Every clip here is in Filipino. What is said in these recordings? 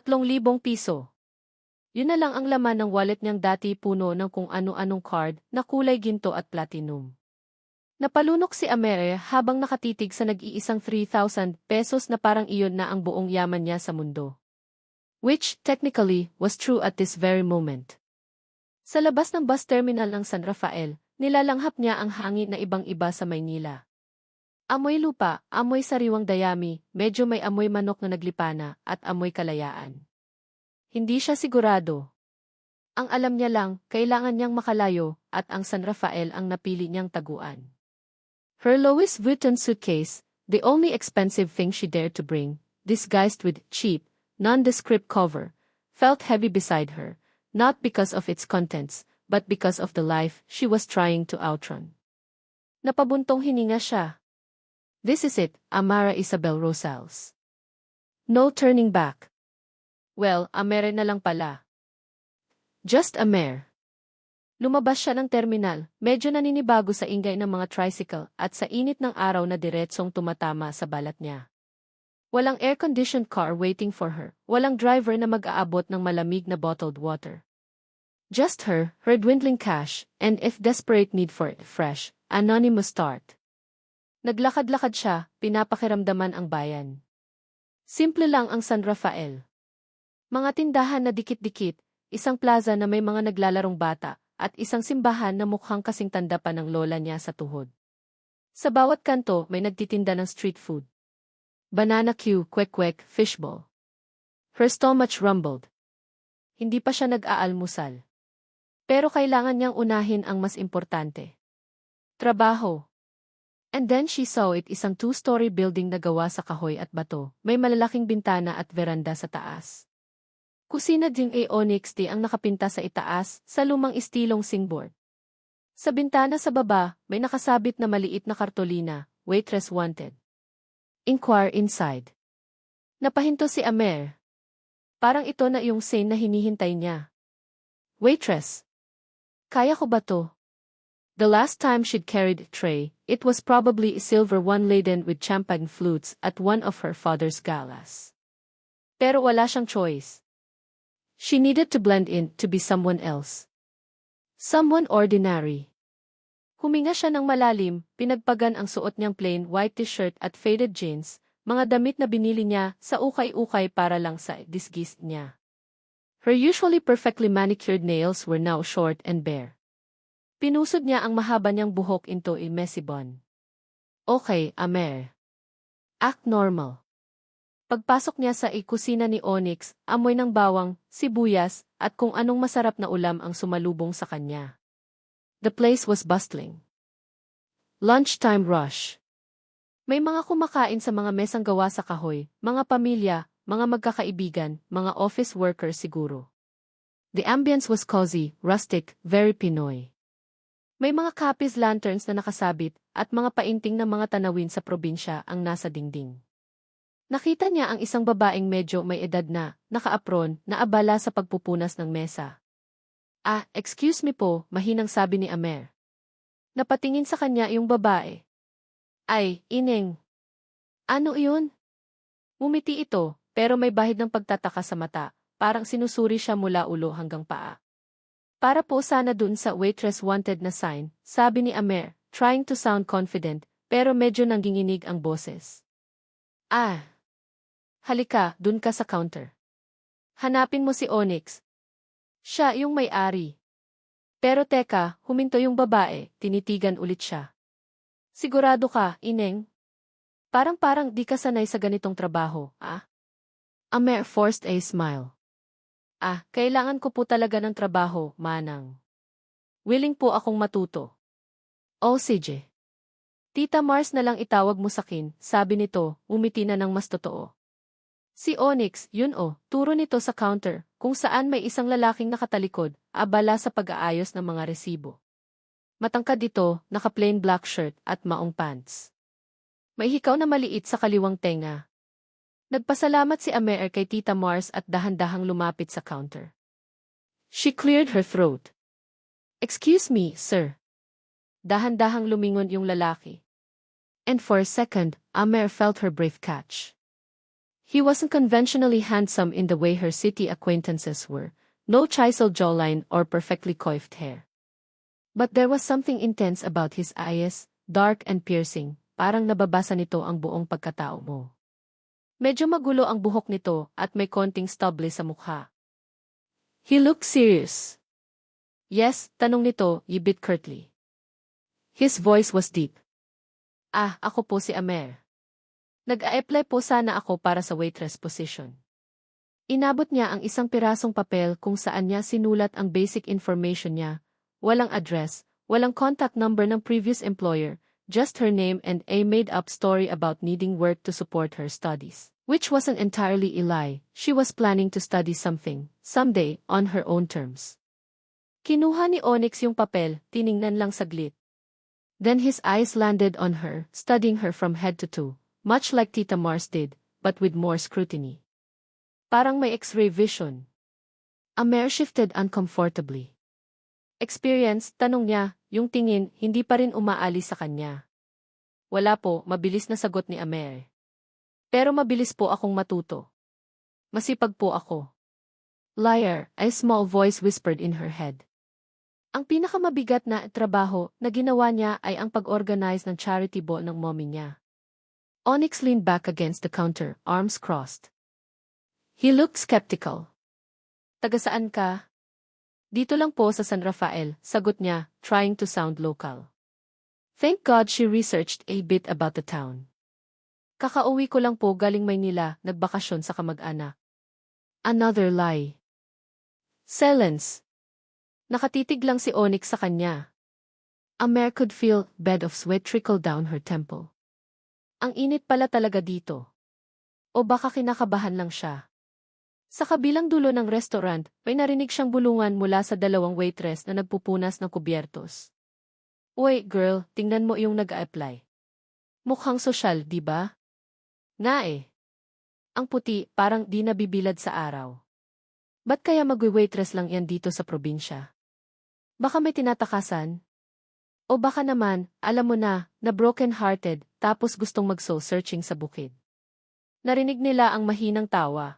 3,000 piso. Yun na lang ang laman ng wallet niyang dati puno ng kung ano-anong card na kulay ginto at platinum. Napalunok si Amer habang nakatitig sa nag-iisang 3,000 pesos na parang iyon na ang buong yaman niya sa mundo. Which, technically, was true at this very moment. Sa labas ng bus terminal ng San Rafael, nilalanghap niya ang hangin na ibang-iba sa Maynila. Amoy lupa, amoy sariwang dayami, medyo may amoy manok na naglipana, at amoy kalayaan. Hindi siya sigurado. Ang alam niya lang, kailangan niyang makalayo, at ang San Rafael ang napili niyang taguan. Her Louis Vuitton suitcase, the only expensive thing she dared to bring, disguised with cheap, nondescript cover, felt heavy beside her, not because of its contents, but because of the life she was trying to outrun. Napabuntong hininga siya. This is it, Amara Isabel Rosales. No turning back. Well, Amere na lang pala. Just Amer. Lumabas siya ng terminal, medyo naninibago sa ingay ng mga tricycle at sa init ng araw na diretsong tumatama sa balat niya. Walang air-conditioned car waiting for her, walang driver na mag-aabot ng malamig na bottled water. Just her dwindling cash, and if desperate need for a fresh, anonymous start. Naglakad-lakad siya, pinapakiramdaman ang bayan. Simple lang ang San Rafael. Mga tindahan na dikit-dikit, isang plaza na may mga naglalarong bata, at isang simbahan na mukhang kasing tanda pa ng lola niya sa tuhod. Sa bawat kanto may nagtitinda ng street food. Banana Q, kwek-kwek, fishball. Her stomach rumbled. Hindi pa siya nag-aalmusal. Pero kailangan niyang unahin ang mas importante. Trabaho. And then she saw it, isang 2-story building na gawa sa kahoy at bato, may malalaking bintana at veranda sa taas. Kusina ding onyx ang nakapinta sa itaas, sa lumang istilong singboard. Sa bintana sa baba, may nakasabit na maliit na kartolina, waitress wanted. Inquire inside. Napahinto si Amer. Parang ito na yung scene na hinihintay niya. Waitress. Kaya ko ba to? The last time she'd carried a tray, it was probably a silver one laden with champagne flutes at one of her father's galas. Pero wala siyang choice. She needed to blend in, to be someone else. Someone ordinary. Huminga siya ng malalim, pinagpagan ang suot niyang plain white t-shirt at faded jeans, mga damit na binili niya sa ukay-ukay para lang sa disgist niya. Her usually perfectly manicured nails were now short and bare. Pinusod niya ang mahaba niyang buhok into a messy bun. Okay, Amer. Act normal. Pagpasok niya sa kusina ni Onyx, amoy ng bawang, sibuyas, at kung anong masarap na ulam ang sumalubong sa kanya. The place was bustling. Lunchtime rush. May mga kumakain sa mga mesang gawa sa kahoy, mga pamilya, mga magkakaibigan, mga office workers siguro. The ambience was cozy, rustic, very Pinoy. May mga kapis lanterns na nakasabit, at mga painting ng mga tanawin sa probinsya ang nasa dingding. Nakita niya ang isang babaeng medyo may edad na, naka-apron, na abala sa pagpupunas ng mesa. Ah, excuse me po, mahinang sabi ni Amer. Napatingin sa kanya yung babae. Ay, ineng. Ano iyon? Ngumiti ito, pero may bahid ng pagtataka sa mata, parang sinusuri siya mula ulo hanggang paa. Para po sana dun sa waitress wanted na sign, sabi ni Amer, trying to sound confident, pero medyo nanginginig ang boses. Ah. Halika, dun ka sa counter. Hanapin mo si Onyx. Siya yung may-ari. Pero teka, huminto yung babae, tinitigan ulit siya. Sigurado ka, ineng? Parang di ka sanay sa ganitong trabaho, ah? Amer forced a smile. Ah, kailangan ko po talaga ng trabaho, manang. Willing po akong matuto. Oh, sige. Tita Mars na lang itawag mo sakin, sabi nito, umiti na ng mas totoo. Si Onyx, yun turo nito sa counter, kung saan may isang lalaking nakatalikod, abala sa pag-aayos ng mga resibo. Matangkad ito, naka-plain black shirt at maong pants. May hikaw na maliit sa kaliwang tenga. Nagpasalamat si Amer kay Tita Mars at dahan-dahang lumapit sa counter. She cleared her throat. Excuse me, sir. Dahan-dahang lumingon yung lalaki. And for a second, Amer felt her breath catch. He wasn't conventionally handsome in the way her city acquaintances were, no chiseled jawline or perfectly coiffed hair. But there was something intense about his eyes, dark and piercing, parang nababasa nito ang buong pagkatao mo. Medyo magulo ang buhok nito at may konting stubble sa mukha. He looked serious. Yes, tanong nito, a bit curtly. His voice was deep. Ako po si Amer. Nag-a-apply po sana ako para sa waitress position. Inabot niya ang isang pirasong papel kung saan niya sinulat ang basic information niya, walang address, walang contact number ng previous employer, just her name and a made-up story about needing work to support her studies. Which wasn't entirely a lie, she was planning to study something, someday, on her own terms. Kinuha ni Onyx yung papel, tiningnan lang saglit. Then his eyes landed on her, studying her from head to toe, much like Tita Mars did, but with more scrutiny. Parang may X-ray vision. Amer shifted uncomfortably. Experience, tanong niya, yung tingin, hindi pa rin umaalis sa kanya. Wala po, mabilis na sagot ni Amer. Pero mabilis po akong matuto. Masipag po ako. Liar, a small voice whispered in her head. Ang pinakamabigat na trabaho na ginawa niya ay ang pag-organize ng charity ball ng mommy niya. Onyx leaned back against the counter, arms crossed. He looked skeptical. Taga saan ka? Dito lang po sa San Rafael, sagot niya, trying to sound local. Thank God she researched a bit about the town. Kakauwi ko lang po galing Maynila, nagbakasyon sa kamag-anak. Another lie. Silence. Nakatitig lang si Onyx sa kanya. Amer could feel bed of sweat trickle down her temple. Ang init pala talaga dito. O baka kinakabahan lang siya. Sa kabilang dulo ng restaurant, may narinig siyang bulungan mula sa dalawang waitress na nagpupunas ng kubyertos. Uy, girl, tingnan mo yung nag-a-apply. Mukhang sosyal, di ba? Nga eh. Ang puti, parang di nabibilad sa araw. Ba't kaya mag-waitress lang yan dito sa probinsya? Baka may tinatakasan? O baka naman, alam mo na broken-hearted, tapos gustong mag-soul searching sa bukid. Narinig nila ang mahinang tawa.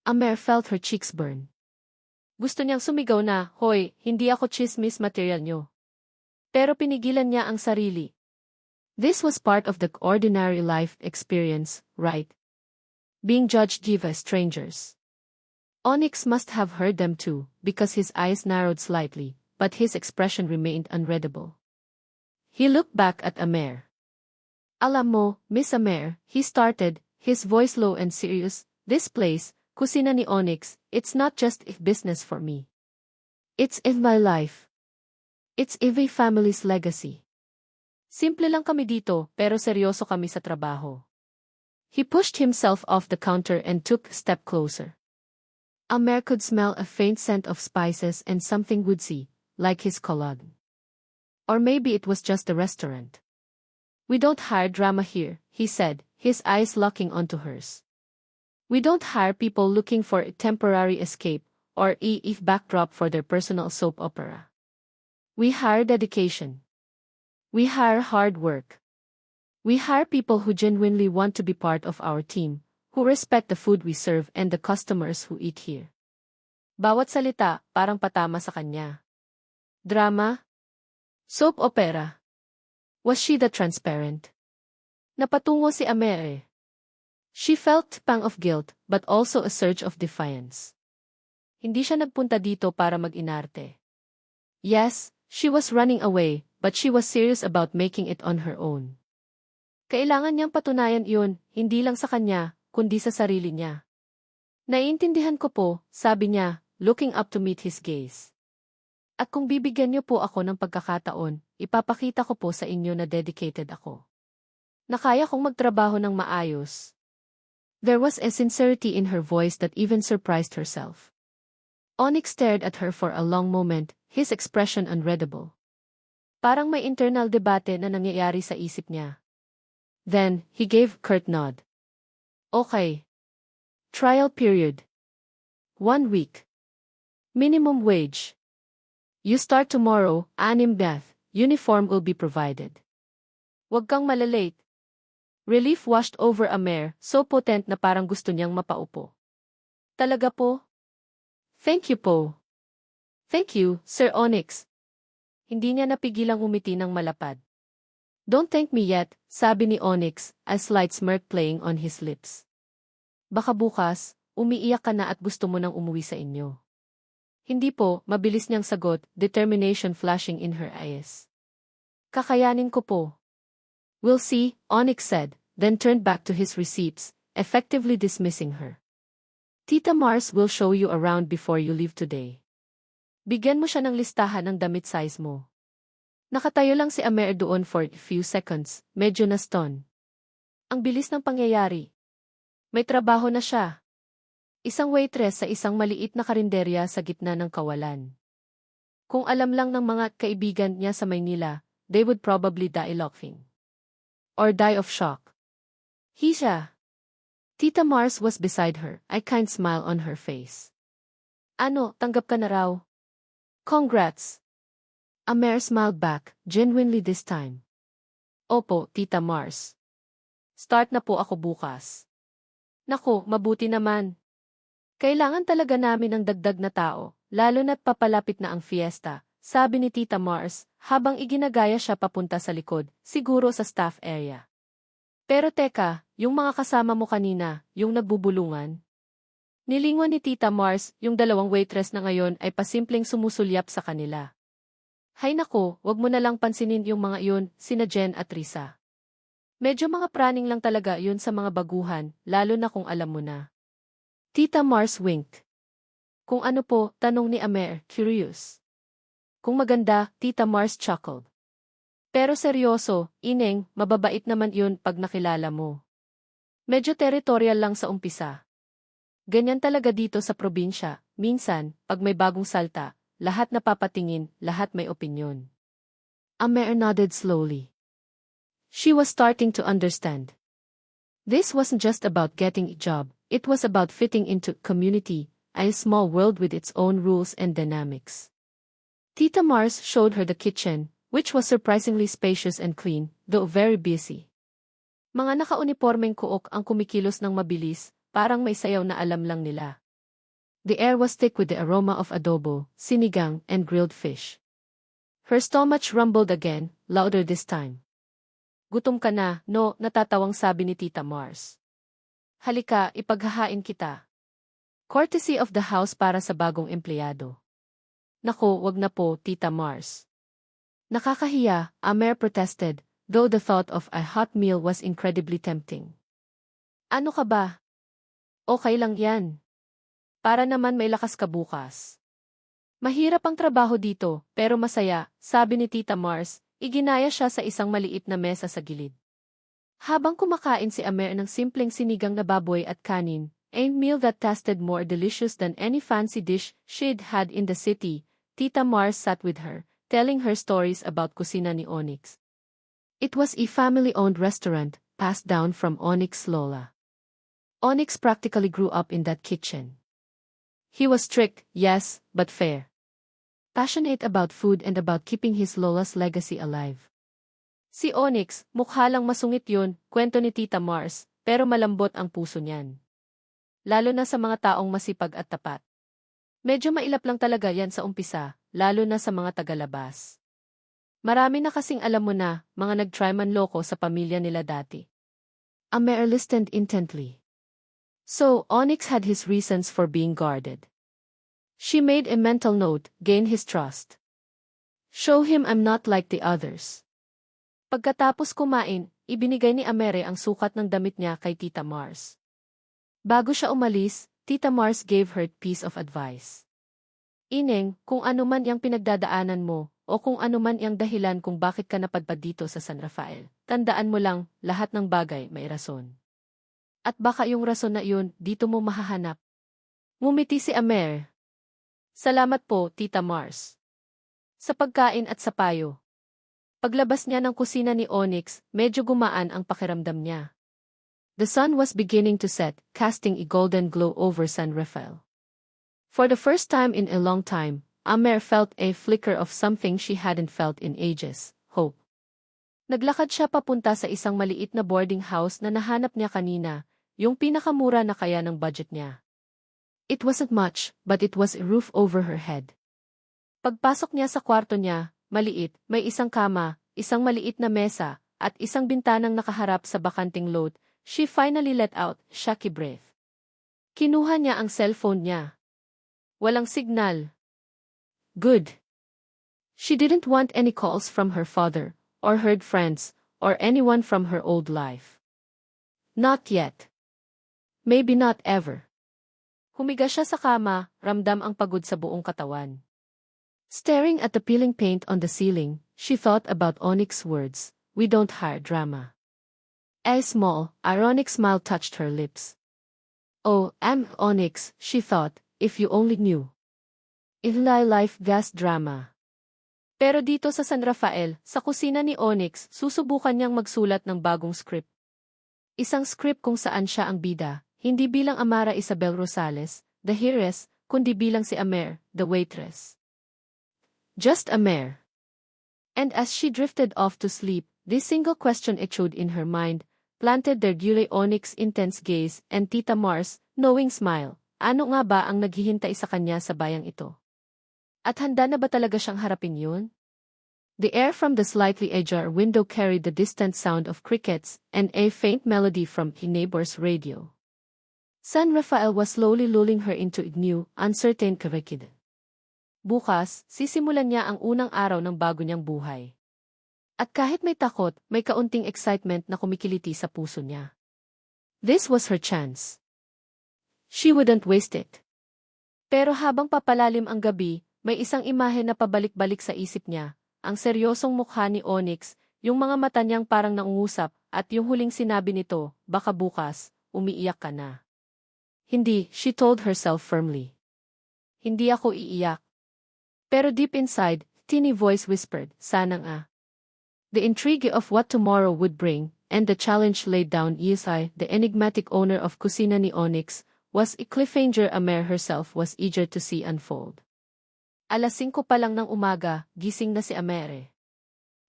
Amer felt her cheeks burn. Gusto niyang sumigaw na, hoy, hindi ako chismis material niyo. Pero pinigilan niya ang sarili. This was part of the ordinary life experience, right? Being judged by strangers. Onyx must have heard them too, because his eyes narrowed slightly, but his expression remained unreadable. He looked back at Amer. Alam mo, Miss Amer, he started, his voice low and serious, this place, kusina ni Onyx, it's not just a business for me. It's in my life. It's every family's legacy. Simple lang kami dito, pero seryoso kami sa trabaho. He pushed himself off the counter and took a step closer. Amer could smell a faint scent of spices and something woodsy, like his cologne. Or maybe it was just the restaurant. We don't hire drama here, he said, his eyes locking onto hers. We don't hire people looking for a temporary escape, or if backdrop for their personal soap opera. We hire dedication. We hire hard work. We hire people who genuinely want to be part of our team, who respect the food we serve and the customers who eat here. Bawat salita, parang patama sa kanya. Drama? Soap opera? Was she that transparent? Napatungo si Amer. She felt pang of guilt, but also a surge of defiance. Hindi siya nagpunta dito para mag-inarte. Yes, she was running away, but she was serious about making it on her own. Kailangan niyang patunayan iyon, hindi lang sa kanya, kundi sa sarili niya. Naiintindihan ko po, sabi niya, looking up to meet his gaze. At kung bibigyan niyo po ako ng pagkakataon, ipapakita ko po sa inyo na dedicated ako. Na kaya kong magtrabaho ng maayos. There was a sincerity in her voice that even surprised herself. Onyx stared at her for a long moment, his expression unreadable. Parang may internal debate na nangyayari sa isip niya. Then, he gave a curt nod. Okay. Trial period. 1 week. Minimum wage. You start tomorrow, 6 bath, uniform will be provided. Huwag kang malalate. Relief washed over Amer, so potent na parang gusto niyang mapaupo. Talaga po? Thank you po. Thank you, Sir Onyx. Hindi niya napigilang umiti ng malapad. Don't thank me yet, sabi ni Onyx, a slight smirk playing on his lips. Baka bukas, umiiyak ka na at gusto mo nang umuwi sa inyo. Hindi po, mabilis niyang sagot, determination flashing in her eyes. Kakayanin ko po. We'll see, Onyx said, then turned back to his receipts, effectively dismissing her. Tita Mars will show you around before you leave today. Bigyan mo siya ng listahan ng damit size mo. Nakatayo lang si Amer doon for a few seconds, medyo na-stun. Ang bilis ng pangyayari. May trabaho na siya. Isang waitress sa isang maliit na karinderya sa gitna ng kawalan. Kung alam lang ng mga kaibigan niya sa Maynila, they would probably die laughing. Or die of shock. Siya. Tita Mars was beside her, a kind smile on her face. Ano, tanggap ka na raw? Congrats. Amer smiled back, genuinely this time. Opo, Tita Mars. Start na po ako bukas. Naku, mabuti naman. Kailangan talaga namin ng dagdag na tao, lalo na't papalapit na ang fiesta, sabi ni Tita Mars, habang iginagaya siya papunta sa likod, siguro sa staff area. Pero teka, yung mga kasama mo kanina, yung nagbubulungan. Nilingon ni Tita Mars, yung dalawang waitress na ngayon ay pasimpleng sumusulyap sa kanila. Hay nako, wag mo na lang pansinin yung mga yun, sina Jen at Risa. Medyo mga praning lang talaga yun sa mga baguhan, lalo na kung alam mo na. Tita Mars winked. Kung ano po, tanong ni Amer, curious. Kung maganda, Tita Mars chuckled. Pero seryoso, Ineng, mababait naman yun pag nakilala mo. Medyo territorial lang sa umpisa. Ganyan talaga dito sa probinsya, minsan, pag may bagong salta, lahat napapatingin, lahat may opinyon. Amer nodded slowly. She was starting to understand. This wasn't just about getting a job, it was about fitting into community, a small world with its own rules and dynamics. Tita Mars showed her the kitchen, which was surprisingly spacious and clean, though very busy. Mga naka-unipormeng kuok ang kumikilos ng mabilis, parang may sayaw na alam lang nila. The air was thick with the aroma of adobo, sinigang, and grilled fish. Her stomach rumbled again, louder this time. Gutom ka na, no, natatawang sabi ni Tita Mars. Halika, ipaghahain kita. Courtesy of the house para sa bagong empleyado. Nako, wag na po, Tita Mars. Nakakahiya, Amer protested, though the thought of a hot meal was incredibly tempting. Ano ka ba? Okay lang yan. Para naman may lakas ka bukas. Mahirap ang trabaho dito, pero masaya, sabi ni Tita Mars, iginaya siya sa isang maliit na mesa sa gilid. Habang kumakain si Amer ng simpleng sinigang na baboy at kanin, a meal that tasted more delicious than any fancy dish she'd had in the city, Tita Mars sat with her, telling her stories about kusina ni Onyx. It was a family-owned restaurant, passed down from Onyx's Lola. Onyx practically grew up in that kitchen. He was strict, yes, but fair. Passionate about food and about keeping his Lola's legacy alive. Si Onyx, mukha lang masungit yun, kwento ni Tita Mars, pero malambot ang puso niyan. Lalo na sa mga taong masipag at tapat. Medyo mailap lang talaga yan sa umpisa, lalo na sa mga tagalabas. Marami na kasing alam mo na, mga nag-try manloko sa pamilya nila dati. Amer listened intently. So, Onyx had his reasons for being guarded. She made a mental note, gain his trust. Show him I'm not like the others. Pagkatapos kumain, ibinigay ni Amere ang sukat ng damit niya kay Tita Mars. Bago siya umalis, Tita Mars gave her piece of advice. Ineng, kung ano man yang pinagdadaanan mo, o kung ano man yang dahilan kung bakit ka napadpad dito sa San Rafael, tandaan mo lang, lahat ng bagay may rason. At baka yung rason na yun, dito mo mahahanap. Ngumiti si Amer. Salamat po, Tita Mars. Sa pagkain at sa payo. Paglabas niya ng kusina ni Onyx, medyo gumaan ang pakiramdam niya. The sun was beginning to set, casting a golden glow over San Rafael. For the first time in a long time, Amer felt a flicker of something she hadn't felt in ages, hope. Naglakad siya papunta sa isang maliit na boarding house na nahanap niya kanina, yung pinakamura na kaya ng budget niya. It wasn't much, but it was a roof over her head. Pagpasok niya sa kwarto niya, maliit, may isang kama, isang maliit na mesa, at isang bintanang nakaharap sa bakanting lot. She finally let out shaky breath. Kinuha niya ang cellphone niya. Walang signal. Good. She didn't want any calls from her father, or her friends, or anyone from her old life. Not yet. Maybe not ever. Humiga siya sa kama, ramdam ang pagod sa buong katawan. Staring at the peeling paint on the ceiling, she thought about Onyx's words, "We don't hire drama." A small, ironic smile touched her lips. Oh, Onyx, she thought, if you only knew. Ilay life gas drama. Pero dito sa San Rafael, sa kusina ni Onyx, susubukan niyang magsulat ng bagong script. Isang script kung saan siya ang bida, hindi bilang Amara Isabel Rosales, the heiress, kundi bilang si Amer, the waitress. Just Amer. And as she drifted off to sleep, this single question echoed in her mind, planted their gulay Onyx intense gaze, and Tita Mars, knowing smile. Ano nga ba ang naghihintay sa kanya sa bayang ito? At handa na ba talaga siyang harapin yun? The air from the slightly ajar window carried the distant sound of crickets and a faint melody from a neighbor's radio. San Rafael was slowly lulling her into a new, uncertain curriculum. Bukas, sisimulan niya ang unang araw ng bago niyang buhay. At kahit may takot, may kaunting excitement na kumikiliti sa puso niya. This was her chance. She wouldn't waste it. Pero habang papalalim ang gabi, may isang imahe na pabalik-balik sa isip niya, ang seryosong mukha ni Onyx, yung mga mata niyang parang naungusap, at yung huling sinabi nito, baka bukas, umiiyak ka na. Hindi, she told herself firmly. Hindi ako iiyak. Pero deep inside, teeny voice whispered, sana nga. The intrigue of what tomorrow would bring, and the challenge laid down Yesai, the enigmatic owner of Kusina ni Onyx, was a cliffhanger Amer herself was eager to see unfold. Alas 5 pa lang ng umaga, gising na si Amere.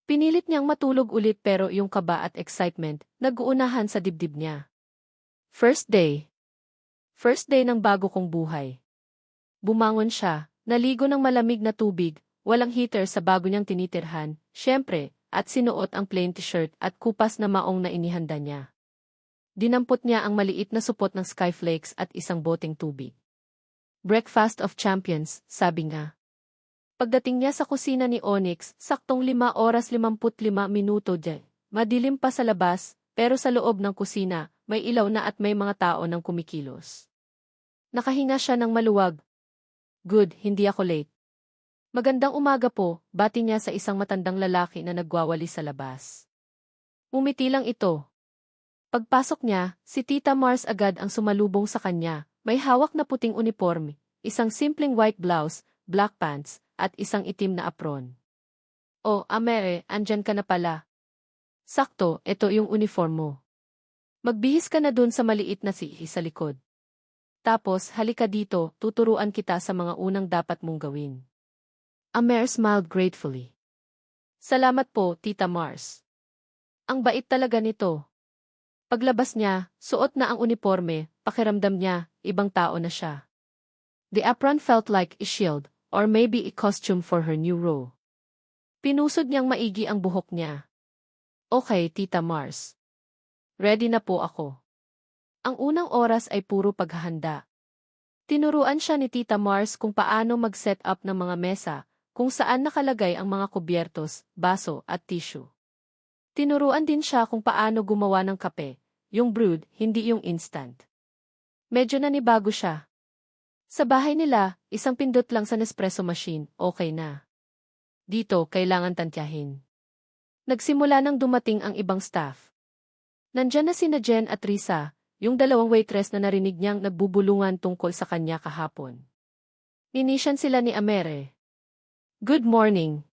Pinilit niyang matulog ulit pero yung kaba at excitement, nag-uunahan sa dibdib niya. First day. First day ng bago kong buhay. Bumangon siya, naligo ng malamig na tubig, walang heater sa bago niyang tinitirhan, syempre, at sinuot ang plain t-shirt at kupas na maong na inihanda niya. Dinampot niya ang maliit na supot ng skyflakes at isang boteng tubig. Breakfast of champions, sabi nga. Pagdating niya sa kusina ni Onyx, saktong 5:55 de. Madilim pa sa labas, pero sa loob ng kusina, may ilaw na at may mga tao nang kumikilos. Nakahinga siya ng maluwag. Good, hindi ako late. Magandang umaga po, bati niya sa isang matandang lalaki na nagwawali sa labas. Umiti lang ito. Pagpasok niya, si Tita Mars agad ang sumalubong sa kanya, may hawak na puting uniforme, isang simpleng white blouse, black pants, at isang itim na apron. Oh, Amere, andyan ka na pala. Sakto, ito yung uniform mo. Magbihis ka na dun sa maliit na sihi sa likod. Tapos, halika dito, tuturuan kita sa mga unang dapat mong gawin. Amere smiled gratefully. Salamat po, Tita Mars. Ang bait talaga nito. Paglabas niya, suot na ang uniforme, pakiramdam niya, ibang tao na siya. The apron felt like a shield, or maybe a costume for her new role. Pinusod niyang maigi ang buhok niya. Okay, Tita Mars. Ready na po ako. Ang unang oras ay puro paghahanda. Tinuruan siya ni Tita Mars kung paano mag-set up ng mga mesa, kung saan nakalagay ang mga kubyertos, baso at tissue. Tinuruan din siya kung paano gumawa ng kape, yung brewed, hindi yung instant. Medyo nanibago siya. Sa bahay nila, isang pindot lang sa Nespresso machine, okay na. Dito, kailangan tantyahin. Nagsimula nang dumating ang ibang staff. Nandyan na sina Jen at Risa, yung dalawang waitress na narinig niyang nagbubulungan tungkol sa kanya kahapon. Inisyan sila ni Amere. Good morning.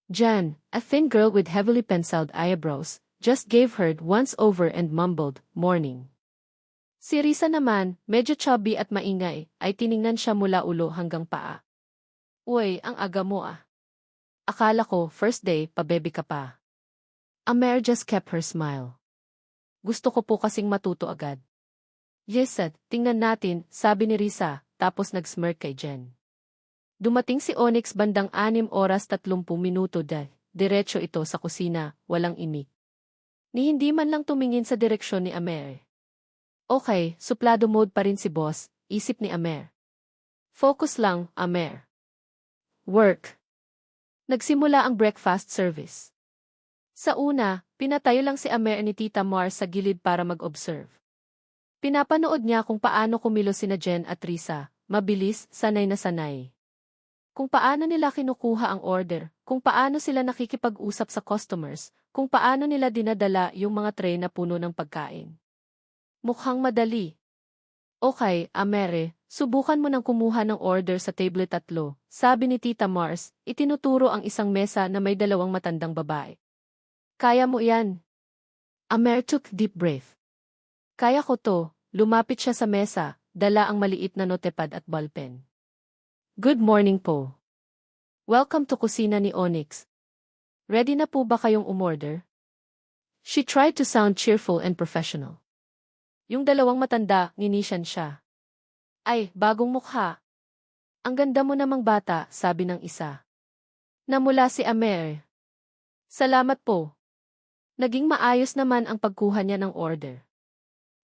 Jan, a thin girl with heavily penciled eyebrows, just gave her once over and mumbled, morning. Si Risa naman, medyo chubby at maingay, ay tiningnan siya mula ulo hanggang paa. Uy, ang aga mo ah. Akala ko, first day, pabebe ka pa. Amer just kept her smile. Gusto ko po kasing matuto agad. Yes, tingnan natin, sabi ni Risa, tapos nag-smirk kay Jen. Dumating si Onyx bandang 6 oras 30 minuto diretso ito sa kusina, walang imik. Ni hindi man lang tumingin sa direksyon ni Amer. Okay, suplado mode pa rin si boss, isip ni Amer. Focus lang, Amer. Work. Nagsimula ang breakfast service. Sa una, pinatayo lang si Amer ni Tita Mars sa gilid para mag-observe. Pinapanood niya kung paano kumilos sina Jen at Risa, mabilis, sanay na sanay. Kung paano nila kinukuha ang order, kung paano sila nakikipag-usap sa customers, kung paano nila dinadala yung mga tray na puno ng pagkain. Mukhang madali. Okay, Amere, subukan mo nang kumuha ng order sa table 3, sabi ni Tita Mars, itinuturo ang isang mesa na may 2 matandang babae. Kaya mo yan. Amer took deep breath. Kaya ko to, lumapit siya sa mesa, dala ang maliit na notepad at ballpen. Good morning po. Welcome to kusina ni Onyx. Ready na po ba kayong umorder? She tried to sound cheerful and professional. Yung 2 matanda, nginisyan siya. Ay, bagong mukha. Ang ganda mo namang bata, sabi ng isa. Namula si Amer. Salamat po. Naging maayos naman ang pagkuha niya ng order.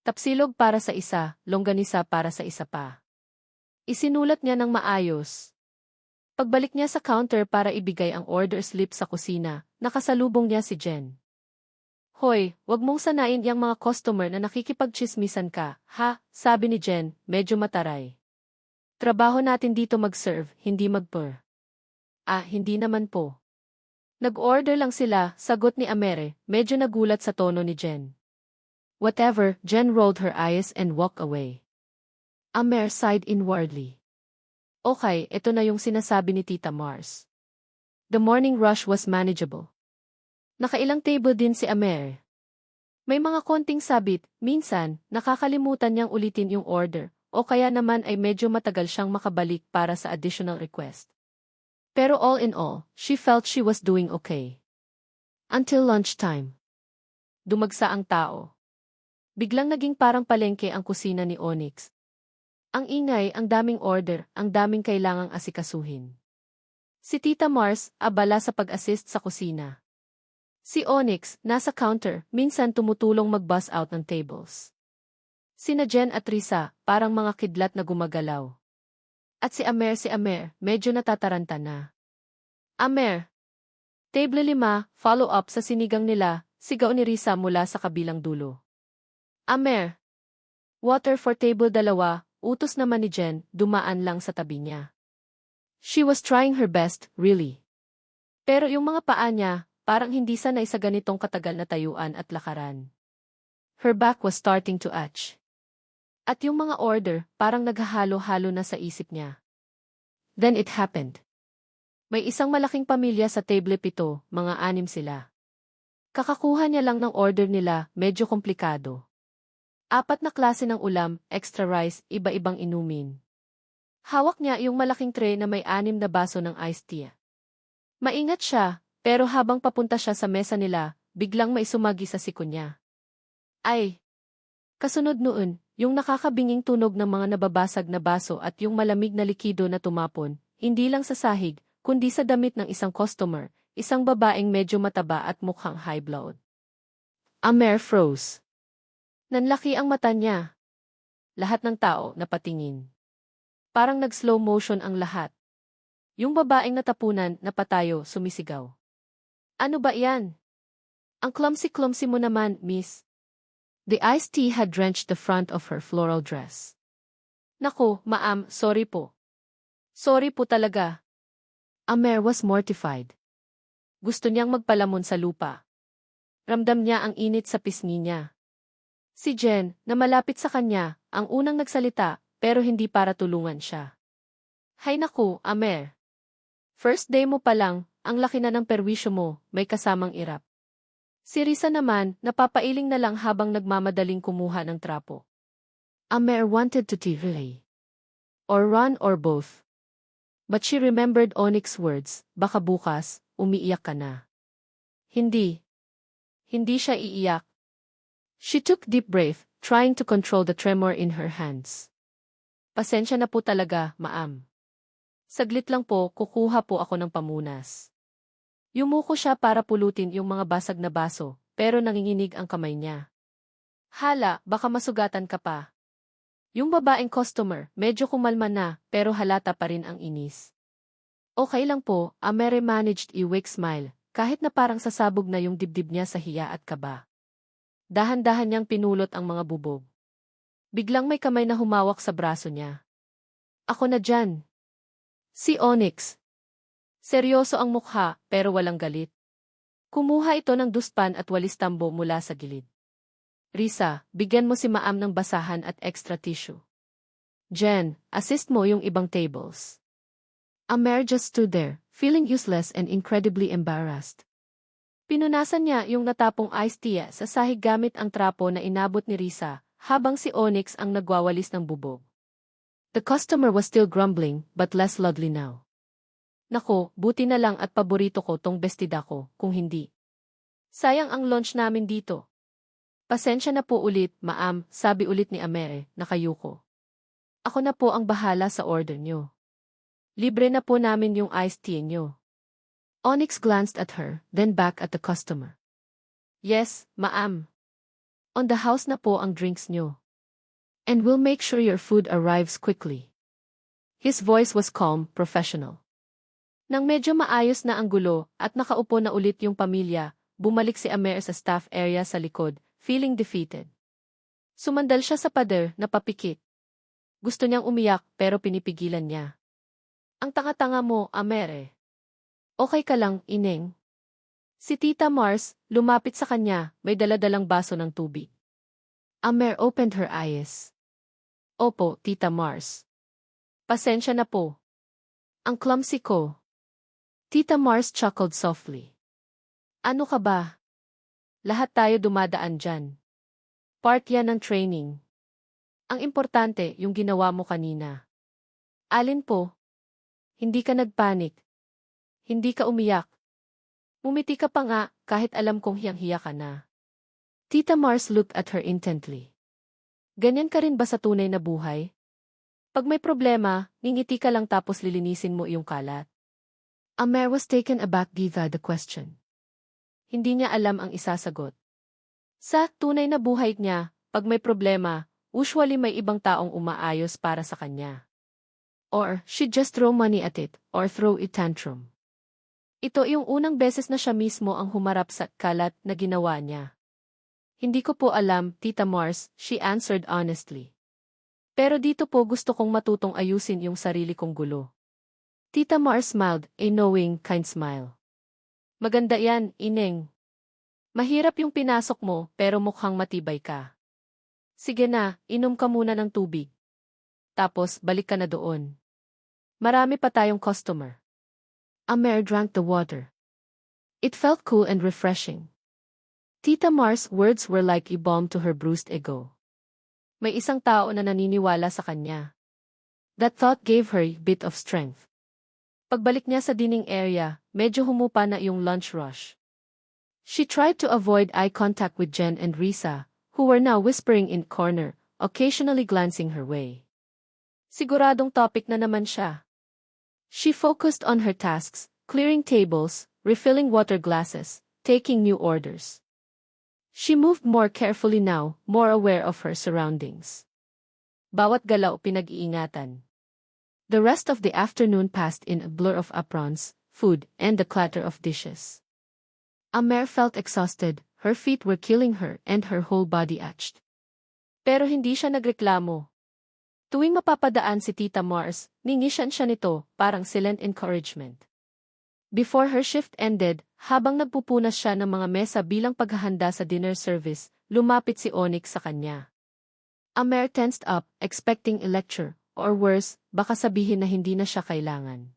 Tapsilog para sa isa, longganisa para sa isa pa. Isinulat niya ng maayos. Pagbalik niya sa counter para ibigay ang order slip sa kusina, nakasalubong niya si Jen. Hoy, wag mong sanain yang mga customer na nakikipagchismisan ka, ha? Sabi ni Jen, medyo mataray. Trabaho natin dito mag-serve, hindi mag-purr. Ah, hindi naman po. Nag-order lang sila, sagot ni Amere, medyo nagulat sa tono ni Jen. Whatever, Jen rolled her eyes and walked away. Amer sighed inwardly. Okay, ito na yung sinasabi ni Tita Mars. The morning rush was manageable. Nakailang table din si Amer. May mga konting sabit, minsan, nakakalimutan niyang ulitin yung order, o kaya naman ay medyo matagal siyang makabalik para sa additional request. Pero all in all, she felt she was doing okay. Until lunchtime. Dumagsa ang tao. Biglang naging parang palengke ang kusina ni Onyx. Ang ingay, ang daming order, ang daming kailangang asikasuhin. Si Tita Mars, abala sa pag-assist sa kusina. Si Onyx, nasa counter, minsan tumutulong mag-bus out ng tables. Sina Jen at Risa, parang mga kidlat na gumagalaw. At si Amer, medyo natataranta na. Amer. Table 5, follow-up sa sinigang nila, sigaw ni Risa mula sa kabilang dulo. Amer. Water for table 2, utos naman ni Jen, dumaan lang sa tabi niya. She was trying her best, really. Pero yung mga paa niya, parang hindi sanay sa ganitong katagal na tayuan at lakaran. Her back was starting to itch. At yung mga order, parang naghahalo-halo na sa isip niya. Then it happened. May isang malaking pamilya sa table 7, mga 6 sila. Kakakuha niya lang ng order nila, medyo komplikado. 4 na klase ng ulam, extra rice, iba-ibang inumin. Hawak niya yung malaking tray na may 6 na baso ng iced tea. Maingat siya, pero habang papunta siya sa mesa nila, biglang may sumagi sa siko niya. Ay! Kasunod noon, yung nakakabinging tunog ng mga nababasag na baso at yung malamig na likido na tumapon, hindi lang sa sahig, kundi sa damit ng isang customer, isang babaeng medyo mataba at mukhang high blood. Amer froze. Nanlaki ang mata niya. Lahat ng tao napatingin. Parang nag-slow motion ang lahat. Yung babaeng natapunan, napatayo, sumisigaw. Ano ba yan? Ang clumsy-clumsy mo naman, miss. The iced tea had drenched the front of her floral dress. Naku, ma'am, sorry po. Sorry po talaga. Amer was mortified. Gusto niyang magpalamon sa lupa. Ramdam niya ang init sa pisngi niya. Si Jen, na malapit sa kanya, ang unang nagsalita, pero hindi para tulungan siya. Hay naku, Amer. First day mo pa lang, ang laki na ng perwisyo mo, may kasamang irap. Si Risa naman, napapailing na lang habang nagmamadaling kumuha ng trapo. Amer wanted to delay. Or run or both. But she remembered Onyx's words, baka bukas, umiiyak ka na. Hindi. Hindi siya iiyak. She took deep breath, trying to control the tremor in her hands. Pasensya na po talaga, ma'am. Saglit lang po, kukuha po ako ng pamunas. Yumuko siya para pulutin yung mga basag na baso, pero nanginginig ang kamay niya. Hala, baka masugatan ka pa. Yung babaeng customer, medyo kumalma na, pero halata pa rin ang inis. Okay lang po, Amere managed a weak smile, kahit na parang sasabog na yung dibdib niya sa hiya at kaba. Dahan-dahan niyang pinulot ang mga bubog. Biglang may kamay na humawak sa braso niya. Ako na dyan. Si Onyx. Seryoso ang mukha, pero walang galit. Kumuha ito ng dustpan at walis tambo mula sa gilid. Risa, bigyan mo si Maam ng basahan at extra tissue. Jen, assist mo yung ibang tables. Amer just stood there, feeling useless and incredibly embarrassed. Pinunasan niya yung natapong iced tea sa sahig gamit ang trapo na inabot ni Risa, habang si Onyx ang nagwawalis ng bubog. The customer was still grumbling, but less loudly now. Nako, buti na lang at paborito ko tong bestida ko, kung hindi. Sayang ang lunch namin dito. Pasensya na po ulit, Maam, sabi ulit ni Amere, nakayuko. Ako na po ang bahala sa order nyo. Libre na po namin yung iced tea nyo. Onyx glanced at her, then back at the customer. Yes, Maam. On the house na po ang drinks nyo. And we'll make sure your food arrives quickly. His voice was calm, professional. Nang medyo maayos na ang gulo at nakaupo na ulit yung pamilya, bumalik si Amer sa staff area sa likod, feeling defeated. Sumandal siya sa pader na papikit. Gusto niyang umiyak pero pinipigilan niya. Ang tanga-tanga mo, Amer. Okay ka lang, Ineng. Si Tita Mars, lumapit sa kanya, may daladalang baso ng tubig. Amer opened her eyes. Opo, Tita Mars. Pasensya na po. Ang clumsy ko. Tita Mars chuckled softly. Ano ka ba? Lahat tayo dumadaan dyan. Part yan ng training. Ang importante, yung ginawa mo kanina. Alin po? Hindi ka nagpanik. Hindi ka umiyak. Umiti ka pa nga, kahit alam kong hiyang-hiya ka na. Tita Mars looked at her intently. Ganyan ka rin ba sa tunay na buhay? Pag may problema, ngingiti ka lang tapos lilinisin mo iyong kalat. Amer was taken aback given the question. Hindi niya alam ang isasagot. Sa tunay na buhay niya, pag may problema, usually may ibang taong umaayos para sa kanya. Or, she'd just throw money at it, or throw a tantrum. Ito yung unang beses na siya mismo ang humarap sa kalat na ginawa niya. Hindi ko po alam, Tita Mars, she answered honestly. Pero dito po gusto kong matutong ayusin yung sarili kong gulo. Tita Mars smiled, a knowing, kind smile. Maganda yan, Ineng. Mahirap yung pinasok mo, pero mukhang matibay ka. Sige na, inom ka muna ng tubig. Tapos, balik ka na doon. Marami pa tayong customer. Amer drank the water. It felt cool and refreshing. Tita Mars' words were like a balm to her bruised ego. May isang tao na naniniwala sa kanya. That thought gave her a bit of strength. Pagbalik niya sa dining area, medyo humupa na yung lunch rush. She tried to avoid eye contact with Jen and Risa, who were now whispering in corner, occasionally glancing her way. Siguradong topic na naman siya. She focused on her tasks, clearing tables, refilling water glasses, taking new orders. She moved more carefully now, more aware of her surroundings. Bawat galaw pinag-iingatan. The rest of the afternoon passed in a blur of aprons, food, and the clatter of dishes. Amer felt exhausted, her feet were killing her and her whole body ached. Pero hindi siya nagreklamo. Tuwing mapapadaan si Tita Mars, ningisyan siya nito, parang silent encouragement. Before her shift ended, habang nagpupunas siya ng mga mesa bilang paghahanda sa dinner service, lumapit si Onyx sa kanya. Amer tensed up, expecting a lecture, or worse, baka sabihin na hindi na siya kailangan.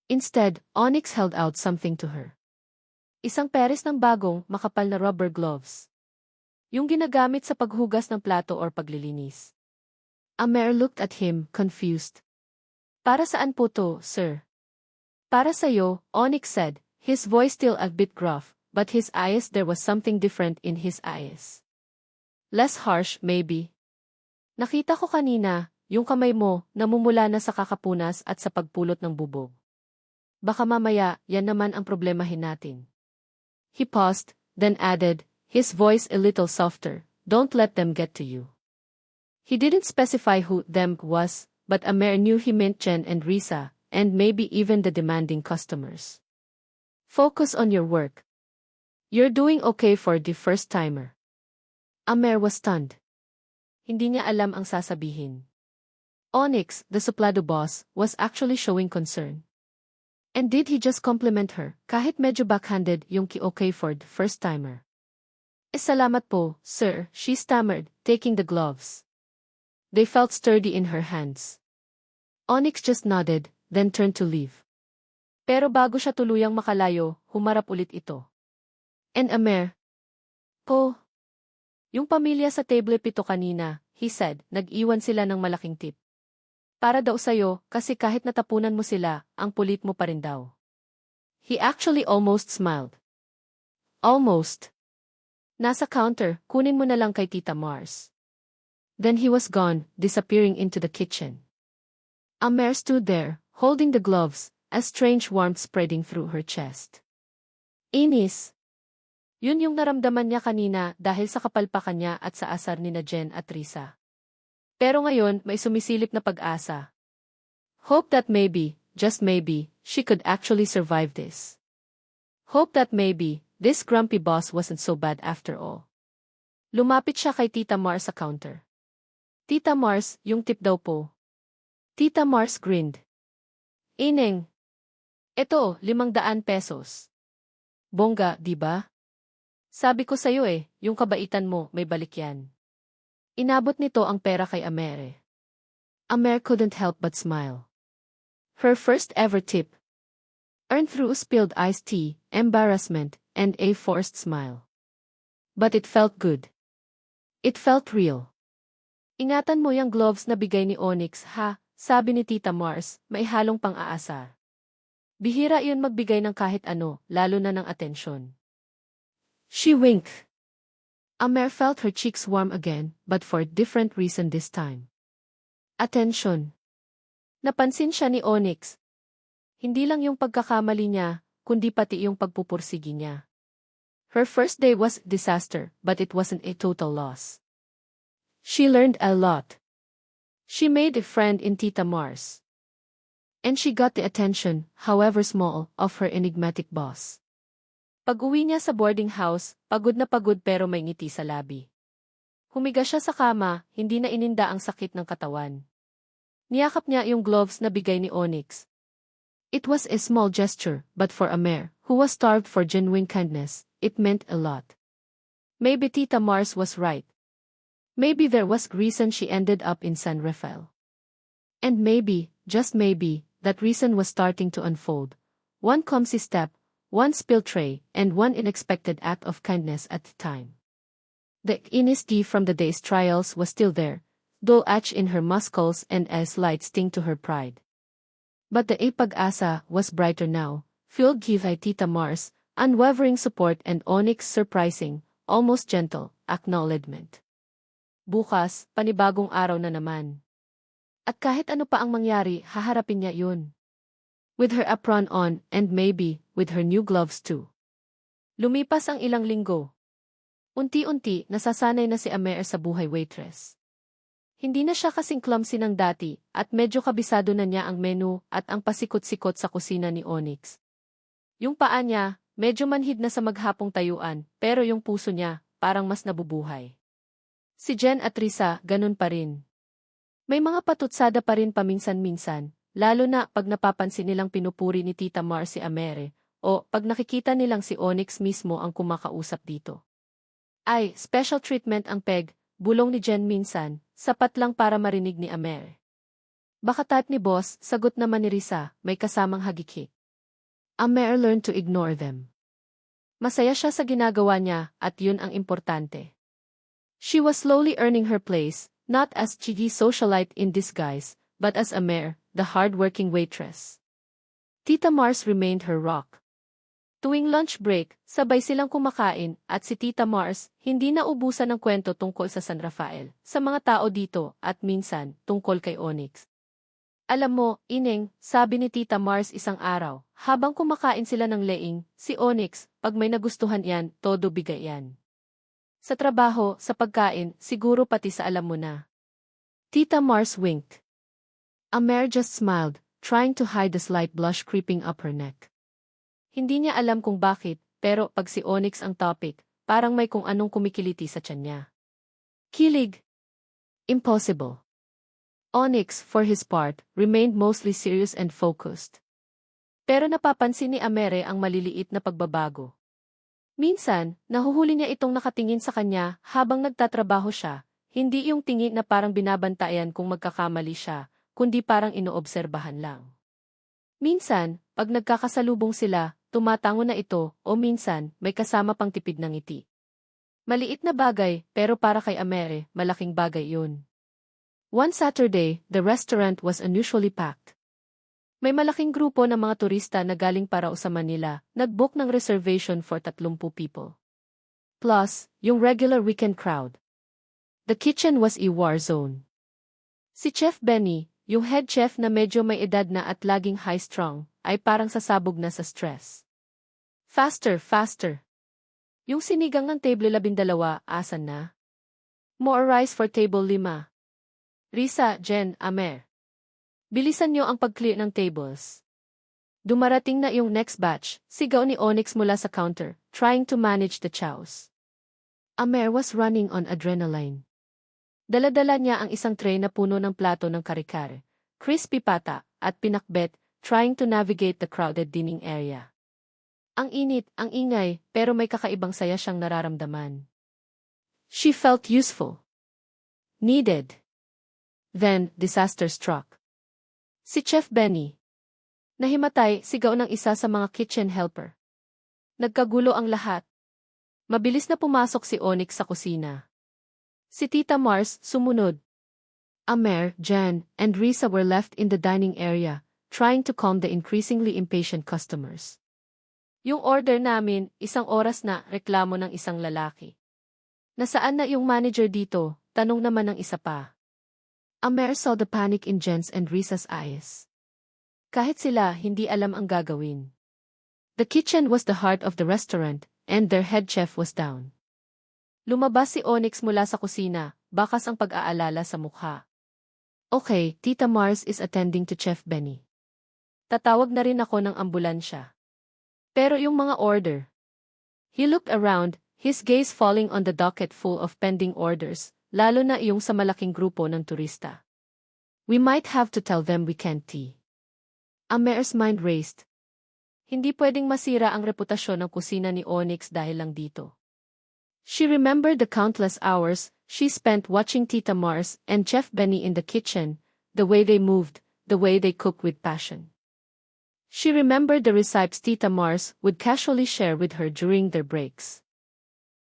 Instead, Onyx held out something to her. Isang peres ng bagong, makapal na rubber gloves. Yung ginagamit sa paghugas ng plato or paglilinis. Amer looked at him, confused. Para saan po to, sir? Para sa'yo, Onyx said, his voice still a bit gruff, but his eyes, there was something different in his eyes. Less harsh, maybe. Nakita ko kanina, yung kamay mo, namumula na sa kakapunas at sa pagpulot ng bubog. Baka mamaya, yan naman ang problemahin natin. He paused, then added, his voice a little softer, don't let them get to you. He didn't specify who them was, but Amer knew he meant Jen and Risa, and maybe even the demanding customers. Focus on your work. You're doing okay for the first-timer. Amer was stunned. Hindi niya alam ang sasabihin. Onyx, the suplado boss, was actually showing concern. And did he just compliment her, kahit medyo backhanded yung ki-okay for the first-timer? Salamat po, sir, she stammered, taking the gloves. They felt sturdy in her hands. Onyx just nodded, then turned to leave. Pero bago siya tuluyang makalayo, humarap ulit ito. And Amer? Oh. Yung pamilya sa table 7 kanina, he said, nag-iwan sila ng malaking tip. Para daw sa'yo, kasi kahit natapunan mo sila, ang pulit mo pa rin daw. He actually almost smiled. Almost. Nasa counter, kunin mo na lang kay Tita Mars. Then he was gone, disappearing into the kitchen. Amer stood there, holding the gloves, a strange warmth spreading through her chest. Inis. Yun yung naramdaman niya kanina dahil sa kapalpakan niya at sa asar ni na Jen at Risa. Pero ngayon, may sumisilip na pag-asa. Hope that maybe, just maybe, she could actually survive this. Hope that maybe, this grumpy boss wasn't so bad after all. Lumapit siya kay Tita Mars sa counter. Tita Mars, yung tip daw po. Tita Mars grinned. Ineng. Eto, 500 pesos. Bongga, di ba? Sabi ko sa'yo yung kabaitan mo, may balik yan. Inabot nito ang pera kay Amere. Amer couldn't help but smile. Her first ever tip. Earned through spilled iced tea, embarrassment, and a forced smile. But it felt good. It felt real. Ingatan mo yung gloves na bigay ni Onyx, ha? Sabi ni Tita Mars, may halong pang-aasar. Bihira yun magbigay ng kahit ano, lalo na ng atensyon. She winked. Amer felt her cheeks warm again, but for a different reason this time. Attention. Napansin siya ni Onyx. Hindi lang yung pagkakamali niya, kundi pati yung pagpupursigi niya. Her first day was disaster, but it wasn't a total loss. She learned a lot. She made a friend in Tita Mars. And she got the attention, however small, of her enigmatic boss. Pag-uwi niya sa boarding house, pagod na pagod pero may ngiti sa labi. Humiga siya sa kama, hindi na ininda ang sakit ng katawan. Niyakap niya yung gloves na bigay ni Onyx. It was a small gesture, but for Amer, who was starved for genuine kindness, it meant a lot. Maybe Tita Mars was right. Maybe there was reason she ended up in San Rafael. And maybe, just maybe, that reason was starting to unfold. One clumsy step, one spilled tray, and one unexpected act of kindness at the time. The honesty from the day's trials was still there, dull etch in her muscles and a slight sting to her pride. But the pag-asa was brighter now, filled with Tita Mars, unwavering support and Onyx's surprising, almost gentle, acknowledgement. Bukas, panibagong araw na naman. At kahit ano pa ang mangyari, haharapin niya yun. With her apron on, and maybe, with her new gloves too. Lumipas ang ilang linggo. Unti-unti, nasasanay na si Amer sa buhay waitress. Hindi na siya kasing clumsy ng dati, at medyo kabisado na niya ang menu at ang pasikot-sikot sa kusina ni Onyx. Yung paa niya, medyo manhid na sa maghapong tayuan, pero yung puso niya, parang mas nabubuhay. Si Jen at Risa, ganun pa rin. May mga patutsada pa rin paminsan-minsan, lalo na pag napapansin nilang pinupuri ni Tita Mars si Amere, o pag nakikita nilang si Onyx mismo ang kumakausap dito. Ay, special treatment ang peg, bulong ni Jen minsan, sapat lang para marinig ni Amere. Baka type ni boss, sagot naman ni Risa, may kasamang hagikik. Amere learned to ignore them. Masaya siya sa ginagawa niya, at yun ang importante. She was slowly earning her place, not as cheeky socialite in disguise, but as Amer, the hard-working waitress. Tita Mars remained her rock. Tuwing lunch break, sabay silang kumakain at si Tita Mars hindi naubusan ng kwento tungkol sa San Rafael, sa mga tao dito at minsan tungkol kay Onyx. Alam mo, Ineng, sabi ni Tita Mars isang araw, habang kumakain sila ng leing, si Onyx, pag may nagustuhan yan, todo bigay yan. Sa trabaho, sa pagkain, siguro pati sa alam mo na. Tita Mars winked. Amer just smiled, trying to hide the slight blush creeping up her neck. Hindi niya alam kung bakit, pero pag si Onyx ang topic, parang may kung anong kumikiliti sa tiyan niya. Kilig. Impossible. Onyx, for his part, remained mostly serious and focused. Pero napapansin ni Amere ang maliliit na pagbabago. Minsan, nahuhuli niya itong nakatingin sa kanya habang nagtatrabaho siya, hindi yung tingin na parang binabantayan kung magkakamali siya, kundi parang inoobserbahan lang. Minsan, pag nagkakasalubong sila, tumatango na ito, o minsan, may kasama pang tipid ng ngiti. Maliit na bagay, pero para kay Amere, malaking bagay yun. One Saturday, the restaurant was unusually packed. May malaking grupo ng mga turista na galing Parao sa Manila, nag-book ng reservation for 30 people. Plus, yung regular weekend crowd. The kitchen was a war zone. Si Chef Benny, yung head chef na medyo may edad na at laging high-strung, ay parang sasabog na sa stress. Faster, faster. Yung sinigang ng table 12, asan na? More rice for table 5. Risa, Jen, Amer. Bilisan nyo ang pag-clear ng tables. Dumarating na yung next batch, sigaw ni Onyx mula sa counter, trying to manage the chows. Amer was running on adrenaline. Dala-dala niya ang isang tray na puno ng plato ng kare-kare, crispy pata, at pinakbet, trying to navigate the crowded dining area. Ang init, ang ingay, pero may kakaibang saya siyang nararamdaman. She felt useful. Needed. Then, disaster struck. Si Chef Benny. Nahimatay, sigaw ng isa sa mga kitchen helper. Nagkagulo ang lahat. Mabilis na pumasok si Onyx sa kusina. Si Tita Mars, sumunod. Amer, Jan, and Risa were left in the dining area, trying to calm the increasingly impatient customers. Yung order namin, 1 oras na, reklamo ng isang lalaki. Nasaan na yung manager dito? Tanong naman ng isa pa. Amer saw the panic in Jen's and Risa's eyes. Kahit sila, hindi alam ang gagawin. The kitchen was the heart of the restaurant, and their head chef was down. Lumabas si Onyx mula sa kusina, bakas ang pag-aalala sa mukha. Okay, Tita Mars is attending to Chef Benny. Tatawag na rin ako ng ambulansya. Pero yung mga order. He looked around, his gaze falling on the docket full of pending orders, lalo na yung sa malaking grupo ng turista. We might have to tell them we can't tea. Amer's mind raced. Hindi pwedeng masira ang reputasyon ng kusina ni Onyx dahil lang dito. She remembered the countless hours she spent watching Tita Mars and Chef Benny in the kitchen, the way they moved, the way they cooked with passion. She remembered the recipes Tita Mars would casually share with her during their breaks.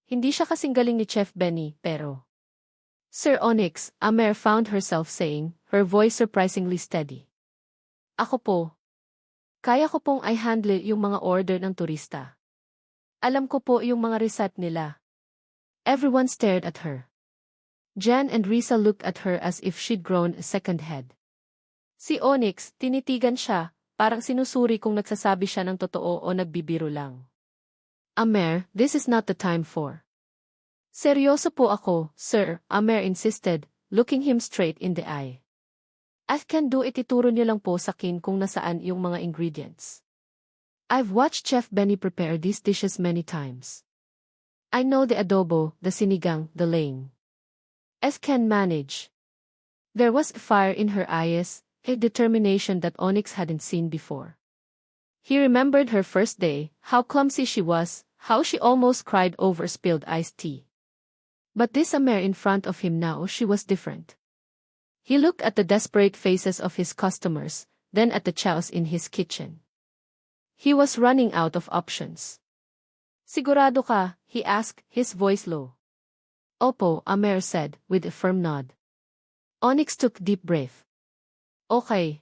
Hindi siya kasing galing ni Chef Benny, pero... Sir Onyx, Amer found herself saying, her voice surprisingly steady. Ako po. Kaya ko pong i-handle yung mga order ng turista. Alam ko po yung mga recipe nila. Everyone stared at her. Jan and Risa looked at her as if she'd grown a second head. Si Onyx, tinitigan siya, parang sinusuri kung nagsasabi siya ng totoo o nagbibiro lang. Amer, this is not the time for... Seryoso po ako, sir, Amer insisted, looking him straight in the eye. I can do it, ituro niyo lang po sa akin kung nasaan yung mga ingredients. I've watched Chef Benny prepare these dishes many times. I know the adobo, the sinigang, the laying. I can manage. There was a fire in her eyes, a determination that Onyx hadn't seen before. He remembered her first day, how clumsy she was, how she almost cried over spilled iced tea. But this Amer in front of him now, she was different. He looked at the desperate faces of his customers, then at the chows in his kitchen. He was running out of options. Sigurado ka? He asked, his voice low. Opo, Amer said, with a firm nod. Onyx took deep breath. Okay.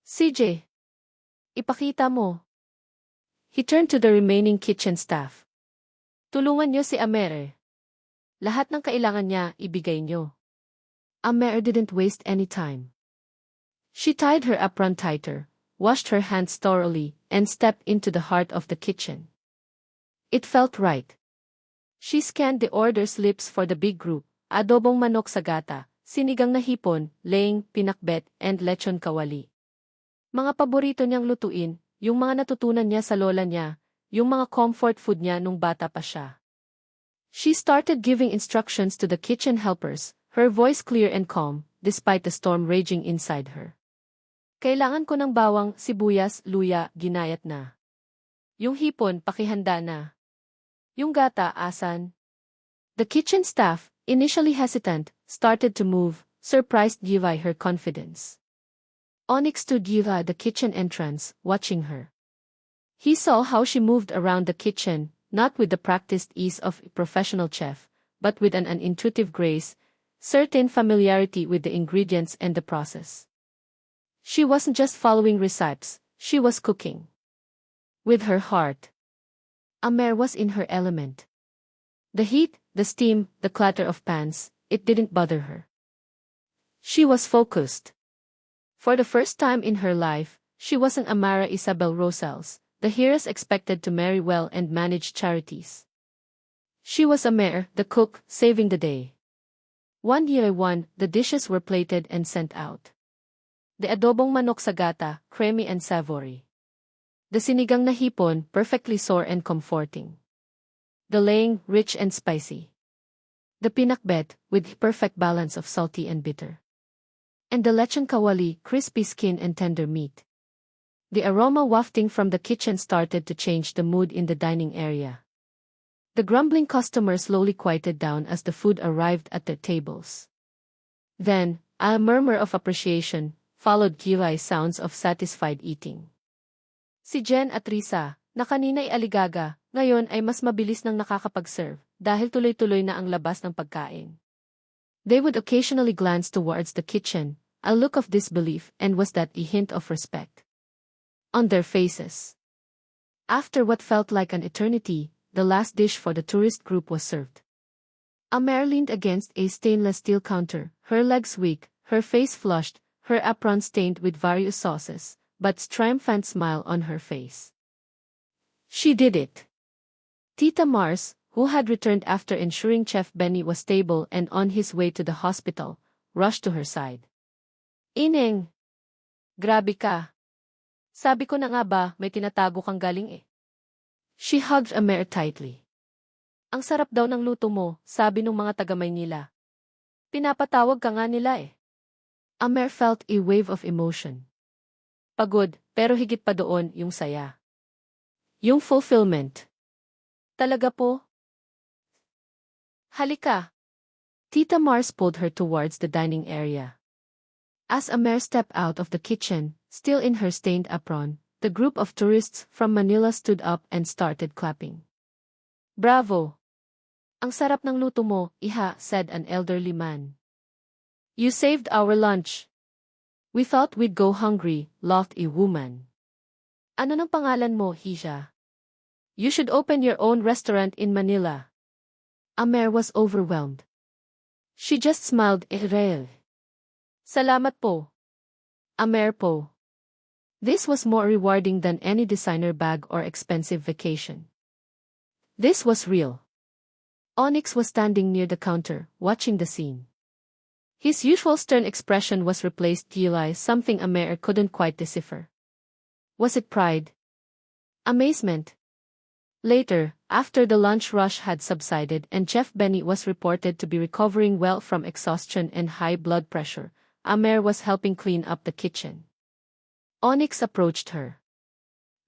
CJ. Ipakita mo. He turned to the remaining kitchen staff. Tulungan niyo si Amere. Lahat ng kailangan niya, ibigay niyo. Amere didn't waste any time. She tied her apron tighter, washed her hands thoroughly, and stepped into the heart of the kitchen. It felt right. She scanned the order slips for the big group: adobong manok sa gata, sinigang na hipon, laying, pinakbet, and lechon kawali. Mga paborito niyang lutuin, yung mga natutunan niya sa lola niya, yung mga comfort food niya nung bata pa siya. She started giving instructions to the kitchen helpers, her voice clear and calm, despite the storm raging inside her. Kailangan ko ng bawang, sibuyas, luya, ginayat na. Yung hipon, pakihanda na. Yung gata, asan? The kitchen staff, initially hesitant, started to move, surprised by her confidence. Onyx stood by the kitchen entrance, watching her. He saw how she moved around the kitchen, not with the practiced ease of a professional chef, but with an intuitive grace, certain familiarity with the ingredients and the process. She wasn't just following recipes, she was cooking. With her heart. Amere was in her element. The heat, the steam, the clatter of pans, it didn't bother her. She was focused. For the first time in her life, she wasn't Amara Isabel Rosales, the heiress expected to marry well and manage charities. She was Amere, the cook, saving the day. One by one, the dishes were plated and sent out. The adobong manok sa gata, creamy and savory. The sinigang na hipon, perfectly sour and comforting. The laying, rich and spicy. The pinakbet, with perfect balance of salty and bitter. And the lechon kawali, crispy skin and tender meat. The aroma wafting from the kitchen started to change the mood in the dining area. The grumbling customers slowly quieted down as the food arrived at their tables. Then, a murmur of appreciation, followed by sounds of satisfied eating. Si Jen at Risa, na kanina ay aligaga, ngayon ay mas mabilis nang nakakapag-serve dahil tuloy-tuloy na ang labas ng pagkain. They would occasionally glance towards the kitchen, a look of disbelief, and was that a hint of respect on their faces. After what felt like an eternity, the last dish for the tourist group was served. Amere leaned against a stainless steel counter, her legs weak, her face flushed, her apron stained with various sauces, but triumphant smile on her face. She did it. Tita Mars, who had returned after ensuring Chef Benny was stable and on his way to the hospital, rushed to her side. Ineng! Grabe ka! Sabi ko na nga ba, may tinatago kang galing eh. She hugged Amere tightly. Ang sarap daw ng luto mo, sabi nung mga taga-Maynila. Pinapatawag ka nga nila eh. Amere felt a wave of emotion. Pagod, pero higit pa doon yung saya. Yung fulfillment. Talaga po? Halika. Tita Mars pulled her towards the dining area. As Amere stepped out of the kitchen, still in her stained apron, the group of tourists from Manila stood up and started clapping. Bravo! Ang sarap ng luto mo, iha, said an elderly man. You saved our lunch. We thought we'd go hungry, laughed a woman. Ano ng pangalan mo, Hisha? You should open your own restaurant in Manila. Amere was overwhelmed. She just smiled irreal. Salamat po. Amere po. This was more rewarding than any designer bag or expensive vacation. This was real. Onyx was standing near the counter, watching the scene. His usual stern expression was replaced by something Amere couldn't quite decipher. Was it pride? Amazement? Later, after the lunch rush had subsided and Chef Benny was reported to be recovering well from exhaustion and high blood pressure, Amere was helping clean up the kitchen. Onyx approached her.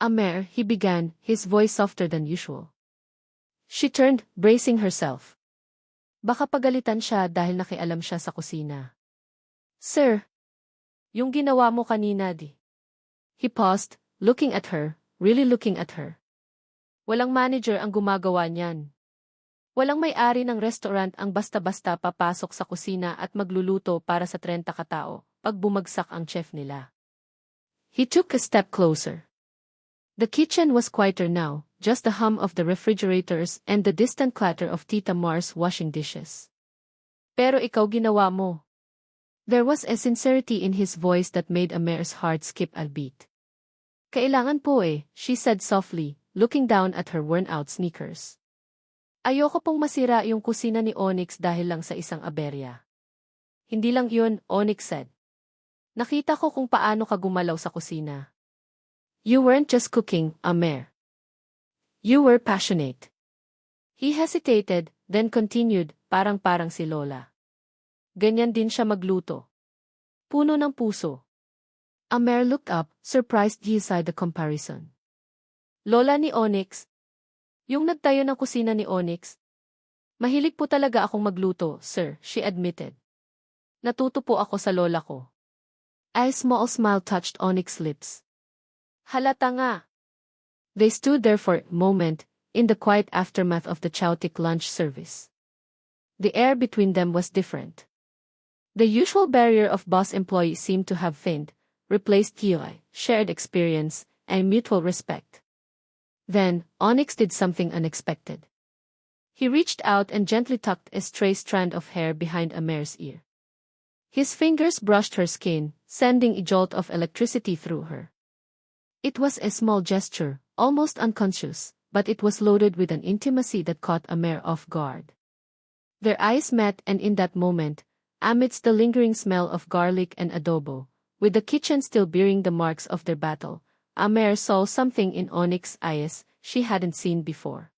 Amere, he began, his voice softer than usual. She turned, bracing herself. Baka pagalitan siya dahil nakialam siya sa kusina. Sir, yung ginawa mo kanina di. He paused, looking at her, really looking at her. Walang manager ang gumagawa niyan. Walang may-ari ng restaurant ang basta-basta papasok sa kusina at magluluto para sa 30 katao, pag bumagsak ang chef nila. He took a step closer. The kitchen was quieter now, just the hum of the refrigerators and the distant clatter of Tita Mars washing dishes. Pero ikaw ginawa mo. There was a sincerity in his voice that made Amer's heart skip a beat. Kailangan po she said softly, looking down at her worn-out sneakers. Ayoko pong masira yung kusina ni Onyx dahil lang sa isang aberya. Hindi lang yun, Onyx said. Nakita ko kung paano ka gumalaw sa kusina. You weren't just cooking, Amer. You were passionate. He hesitated, then continued, parang si Lola. Ganyan din siya magluto. Puno ng puso. Amer looked up, surprised beside the comparison. Lola ni Onyx. Yung nagtayo ng kusina ni Onyx. Mahilig po talaga akong magluto, sir, she admitted. Natuto po ako sa lola ko. A small smile touched Onyx's lips. Halata nga. They stood there for a moment, in the quiet aftermath of the chaotic lunch service. The air between them was different. The usual barrier of boss-employee seemed to have thinned, replaced by shared experience and mutual respect. Then, Onyx did something unexpected. He reached out and gently tucked a stray strand of hair behind Amer's ear. His fingers brushed her skin, sending a jolt of electricity through her. It was a small gesture, almost unconscious, but it was loaded with an intimacy that caught Amer off guard. Their eyes met, and in that moment, amidst the lingering smell of garlic and adobo, with the kitchen still bearing the marks of their battle, Amer saw something in Onyx's eyes she hadn't seen before.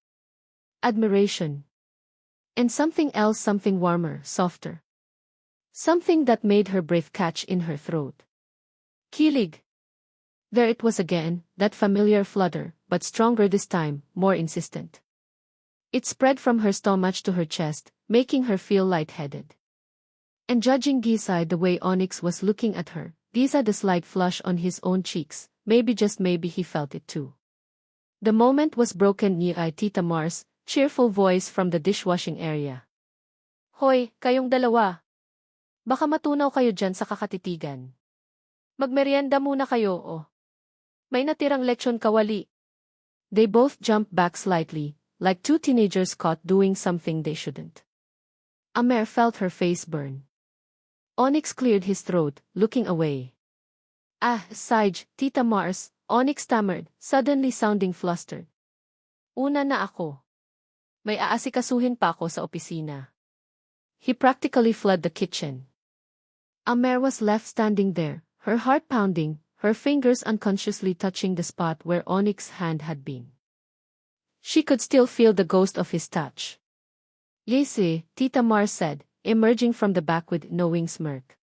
Admiration. And something else, something warmer, softer. Something that made her breath catch in her throat. Kilig. There it was again, that familiar flutter, but stronger this time, more insistent. It spread from her stomach to her chest, making her feel lightheaded. And judging Gisai the way Onyx was looking at her, Gisai the slight flush on his own cheeks, maybe just maybe he felt it too. The moment was broken by Tita Mars' cheerful voice from the dishwashing area. Hoy, kayong dalawa. Baka matunaw kayo dyan sa kakatitigan. Magmerienda muna kayo, oh. May natirang lechon kawali. They both jumped back slightly, like two teenagers caught doing something they shouldn't. Amer felt her face burn. Onyx cleared his throat, looking away. Sage, Tita Mars, Onyx stammered, suddenly sounding flustered. Una na ako. May aasikasuhin pa ako sa opisina. He practically fled the kitchen. Amer was left standing there, her heart pounding, her fingers unconsciously touching the spot where Onyx's hand had been. She could still feel the ghost of his touch. Yes, Tita Mars said, emerging from the back with knowing smirk.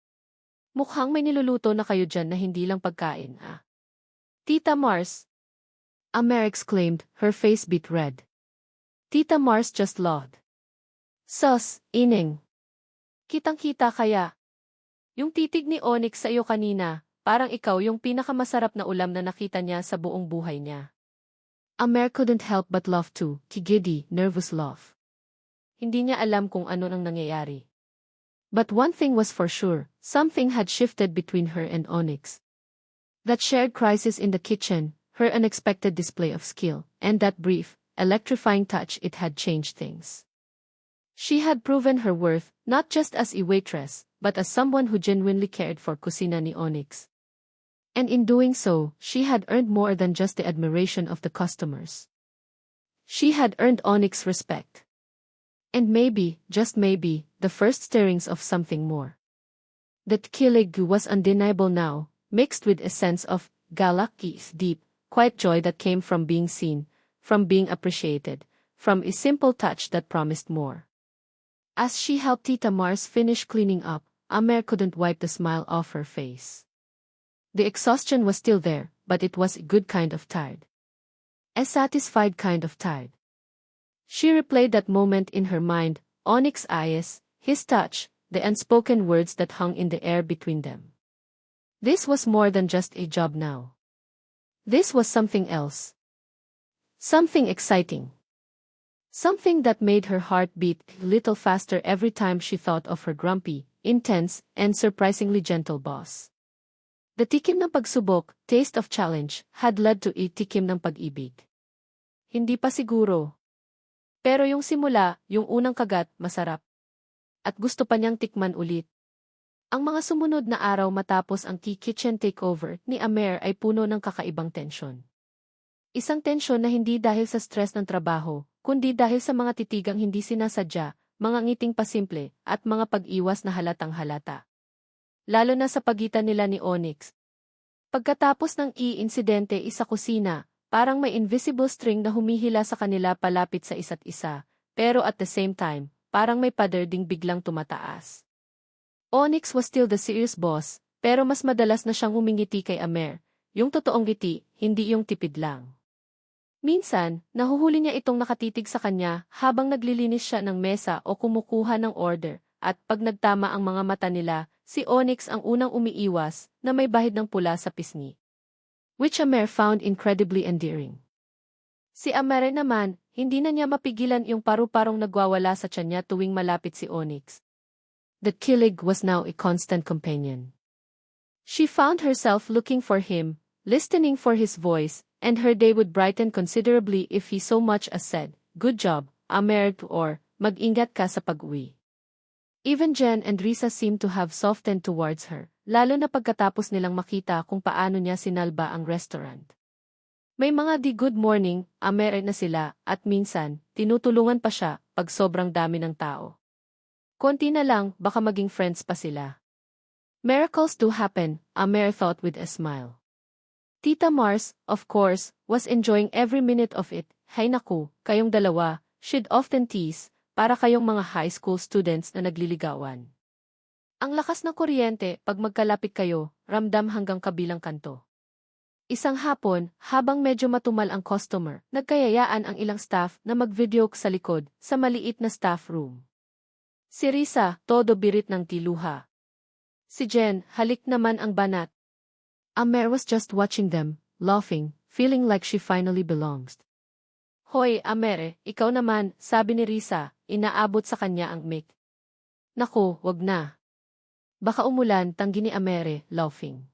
Mukhang may niluluto na kayo dyan na hindi lang pagkain, Tita Mars. Amer exclaimed, her face beet red. Tita Mars just laughed. Sus, ining. Kitang-kita kaya. Yung titig ni Onyx sa iyo kanina, parang ikaw yung pinakamasarap na ulam na nakita niya sa buong buhay niya. Amer couldn't help but laugh too, giddy, nervous laugh. Hindi niya alam kung ano nang nangyayari. But one thing was for sure, something had shifted between her and Onyx. That shared crisis in the kitchen, her unexpected display of skill, and that brief, electrifying touch, it had changed things. She had proven her worth, not just as a waitress, but as someone who genuinely cared for kusina ni Onyx. And in doing so, she had earned more than just the admiration of the customers. She had earned Onyx's respect. And maybe, just maybe, the first stirrings of something more. That kilig was undeniable now, mixed with a sense of galaki's deep, quiet joy that came from being seen, from being appreciated, from a simple touch that promised more. As she helped Tita Mars finish cleaning up, Amer couldn't wipe the smile off her face. The exhaustion was still there, but it was a good kind of tired. A satisfied kind of tired. She replayed that moment in her mind, Onyx's eyes, his touch, the unspoken words that hung in the air between them. This was more than just a job now. This was something else. Something exciting. Something that made her heart beat a little faster every time she thought of her grumpy, intense, and surprisingly gentle boss. The tikim ng pagsubok, taste of challenge, had led to a tikim ng pag-ibig. Hindi pa siguro. Pero yung simula, yung unang kagat, masarap. At gusto pa niyang tikman ulit. Ang mga sumunod na araw matapos ang key kitchen takeover ni Amer ay puno ng kakaibang tensyon. Isang tensyon na hindi dahil sa stress ng trabaho, kundi dahil sa mga titigang hindi sinasadya, mga ngiting pasimple, at mga pag-iwas na halatang halata. Lalo na sa pagitan nila ni Onyx. Pagkatapos ng insidente sa kusina, parang may invisible string na humihila sa kanila palapit sa isa't isa, pero at the same time, parang may pader ding biglang tumataas. Onyx was still the serious boss, pero mas madalas na siyang humingiti kay Amer, yung totoong ngiti, hindi yung tipid lang. Minsan, nahuhuli niya itong nakatitig sa kanya habang naglilinis siya ng mesa o kumukuha ng order, at pag nagtama ang mga mata nila, si Onyx ang unang umiiwas na may bahid ng pula sa pisngi. Which Amer found incredibly endearing. Si Amer naman, hindi na niya mapigilan yung paru-parong nagwawala sa tiyan niya tuwing malapit si Onyx. The kilig was now a constant companion. She found herself looking for him, listening for his voice, and her day would brighten considerably if he so much as said, "Good job, Amer," or "Mag-ingat ka sa pag-uwi." Even Jen and Risa seemed to have softened towards her, lalo na pagkatapos nilang makita kung paano niya sinalba ang restaurant. May mga di good morning, Amer na sila, at minsan, tinutulungan pa siya pag sobrang dami ng tao. Konti na lang, baka maging friends pa sila. Miracles do happen, Amer thought with a smile. Tita Mars, of course, was enjoying every minute of it. Hay naku, kayong dalawa, she'd often tease, para kayong mga high school students na nagliligawan. Ang lakas ng kuryente, pag magkalapit kayo, ramdam hanggang kabilang kanto. Isang hapon, habang medyo matumal ang customer, nagkayayaan ang ilang staff na mag-video sa likod, sa maliit na staff room. Si Risa, todo birit ng tiluha. Si Jen, halik naman ang banat. Amer was just watching them, laughing, feeling like she finally belongs. Hoy, Amer, ikaw naman, sabi ni Risa, inaabot sa kanya ang mic. Naku, wag na. Baka umulan, tanggi ni Amer, laughing.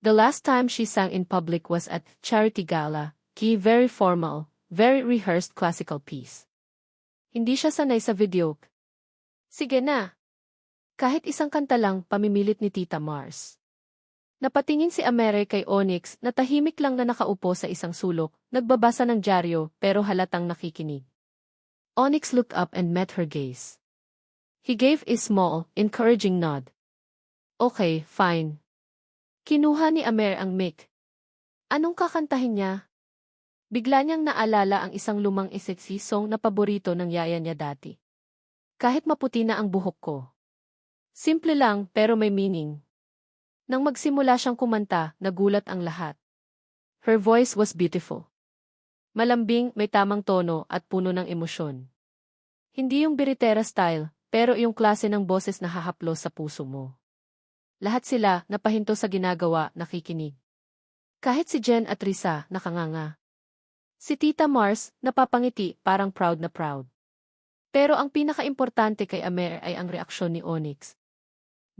The last time she sang in public was at charity gala, key very formal, very rehearsed classical piece. Hindi siya sanay sa video. Sige na. Kahit isang kanta lang, pamimilit ni Tita Mars. Napatingin si Amer kay Onyx na tahimik lang na nakaupo sa isang sulok, nagbabasa ng dyaryo pero halatang nakikinig. Onyx looked up and met her gaze. He gave a small, encouraging nod. Okay, fine. Kinuha ni Amer ang mic. Anong kakantahin niya? Bigla niyang naalala ang isang lumang sexy song na paborito ng yaya niya dati. Kahit maputi na ang buhok ko. Simple lang pero may meaning. Nang magsimula siyang kumanta, nagulat ang lahat. Her voice was beautiful. Malambing, may tamang tono at puno ng emosyon. Hindi yung biritera style, pero yung klase ng boses na hahaplos sa puso mo. Lahat sila, napahinto sa ginagawa, nakikinig. Kahit si Jen at Risa, nakanganga. Si Tita Mars, napapangiti, parang proud na proud. Pero ang pinaka-importante kay Amer ay ang reaksyon ni Onyx.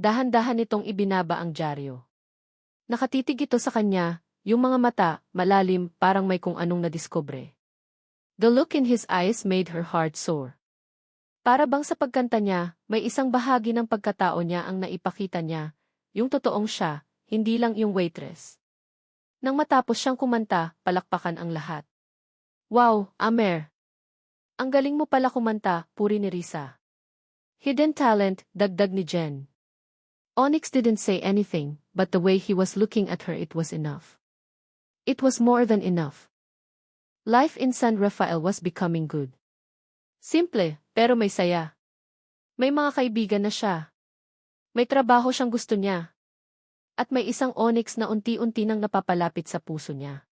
Dahan-dahan nitong ibinaba ang dyaryo. Nakatitig ito sa kanya, yung mga mata, malalim, parang may kung anong nadiskubre. The look in his eyes made her heart soar. Para bang sa pagkanta niya, may isang bahagi ng pagkatao niya ang naipakita niya, yung totoong siya, hindi lang yung waitress. Nang matapos siyang kumanta, palakpakan ang lahat. Wow, Amer! Ang galing mo pala kumanta, puri ni Risa. Hidden talent, dagdag ni Jen. Onyx didn't say anything, but the way he was looking at her, it was enough. It was more than enough. Life in San Rafael was becoming good. Simple, pero may saya. May mga kaibigan na siya. May trabaho siyang gusto niya. At may isang Onyx na unti-unti nang napapalapit sa puso niya.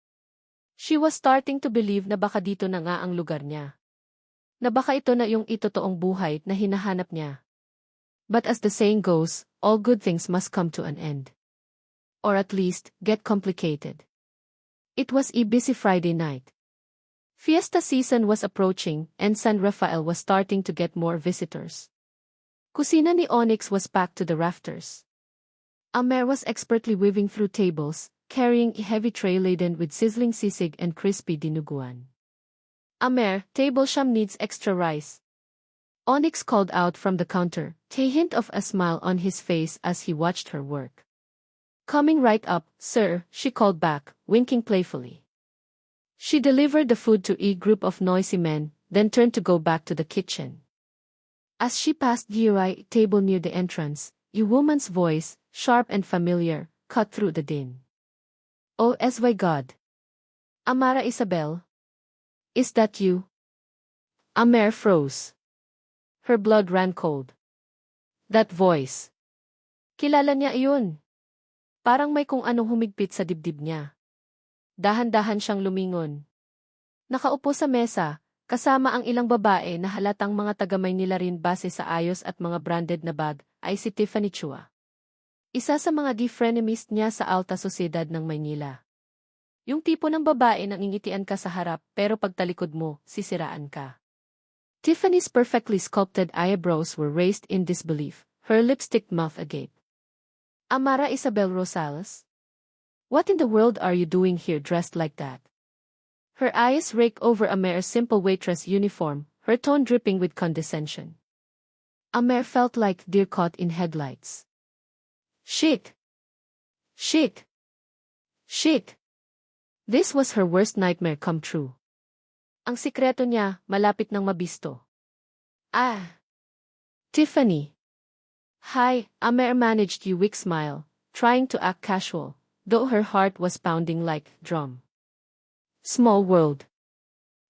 She was starting to believe na baka dito na nga ang lugar niya. Na baka ito na yung itotoong buhay na hinahanap niya. But as the saying goes, all good things must come to an end. Or at least, get complicated. It was a busy Friday night. Fiesta season was approaching, and San Rafael was starting to get more visitors. Kusina ni Onyx was packed to the rafters. Amer was expertly weaving through tables, carrying a heavy tray laden with sizzling sisig and crispy dinuguan. Amer, table sham needs extra rice. Onyx called out from the counter, a hint of a smile on his face as he watched her work. Coming right up, sir, she called back, winking playfully. She delivered the food to a group of noisy men, then turned to go back to the kitchen. As she passed the table near the entrance, a woman's voice, sharp and familiar, cut through the din. Oh, my God! Amara Isabel? Is that you? Amer froze. Her blood ran cold. That voice. Kilala niya iyon. Parang may kung anong humigpit sa dibdib niya. Dahan-dahan siyang lumingon. Nakaupo sa mesa, kasama ang ilang babae na halatang mga taga-Maynila rin base sa ayos at mga branded na bag, ay si Tiffany Chua. Isa sa mga frenemist niya sa alta sosyedad ng Maynila. Yung tipo ng babae nang ingitian ka sa harap pero pagtalikod mo, sisiraan ka. Tiffany's perfectly sculpted eyebrows were raised in disbelief, her lipstick mouth agape. Amara Isabel Rosales? What in the world are you doing here dressed like that? Her eyes rake over Amer's simple waitress uniform, her tone dripping with condescension. Amer felt like deer caught in headlights. Shit! Shit! Shit! This was her worst nightmare come true. Ang sikreto niya, malapit nang mabisto. Ah! Tiffany! Hi, Amer managed a weak smile, trying to act casual, though her heart was pounding like a drum. Small world.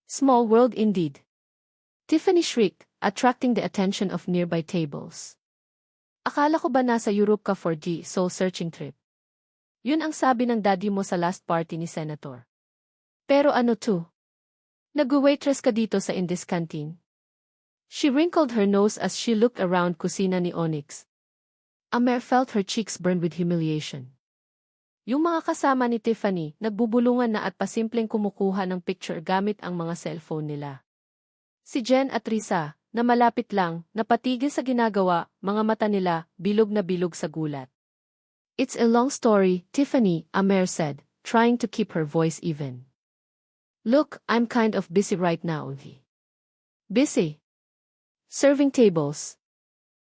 Small world indeed. Tiffany shrieked, attracting the attention of nearby tables. Akala ko ba nasa Europe ka for the soul-searching trip? Yun ang sabi ng daddy mo sa last party ni Senator. Pero ano to? Nag-waitress ka dito sa Indies canteen? She wrinkled her nose as she looked around kusina ni Onyx. Amer felt her cheeks burn with humiliation. Yung mga kasama ni Tiffany, nagbubulungan na at pasimpleng kumukuha ng picture gamit ang mga cellphone nila. Si Jen at Risa, na malapit lang, napatigil sa ginagawa, mga mata nila, bilog na bilog sa gulat. It's a long story, Tiffany, Amer said, trying to keep her voice even. Look, I'm kind of busy right now. Busy? Serving tables.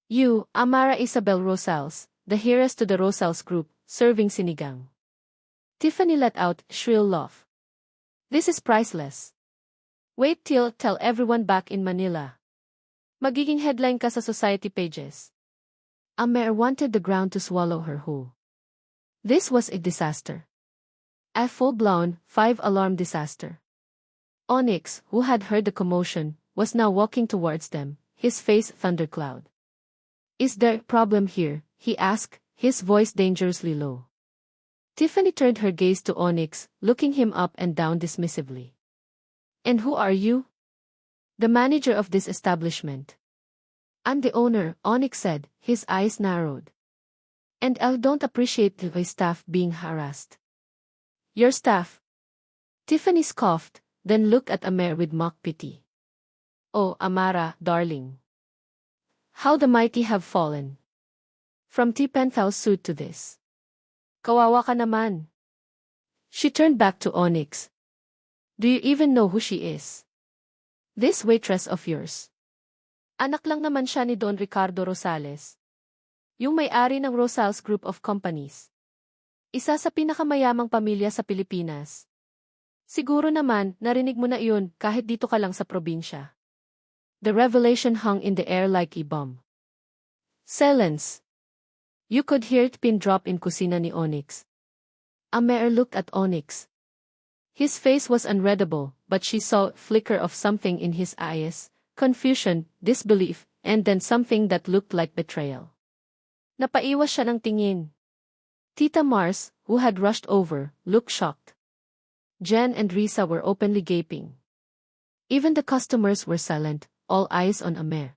You, Amara Isabel Rosales, the heiress to the Rosales group, serving sinigang. Tiffany let out a shrill laugh. This is priceless. Wait till tell everyone back in Manila. Magiging headline ka sa society pages. Amer wanted the ground to swallow her whole. This was a disaster. A full-blown, 5-alarm disaster. Onyx, who had heard the commotion, was now walking towards them, his face thundercloud. Is there a problem here? He asked, his voice dangerously low. Tiffany turned her gaze to Onyx, looking him up and down dismissively. And who are you? The manager of this establishment. I'm the owner, Onyx said, his eyes narrowed. And I don't appreciate the staff being harassed. Your staff? Tiffany scoffed, then looked at Amer with mock pity. Oh, Amara, darling. How the mighty have fallen. From T-Penthouse suit to this. Kawawa ka naman. She turned back to Onyx. Do you even know who she is? This waitress of yours. Anak lang naman siya ni Don Ricardo Rosales. Yung may-ari ng Rosales Group of Companies. Isa sa pinakamayamang pamilya sa Pilipinas. Siguro naman, narinig mo na iyon kahit dito ka lang sa probinsya. The revelation hung in the air like a bomb. Silence. You could hear it pin drop in kusina ni Onyx. Amer looked at Onyx. His face was unreadable, but she saw a flicker of something in his eyes, confusion, disbelief, and then something that looked like betrayal. Napaiwas siya ng tingin. Tita Mars, who had rushed over, looked shocked. Jen and Risa were openly gaping. Even the customers were silent, all eyes on Amer.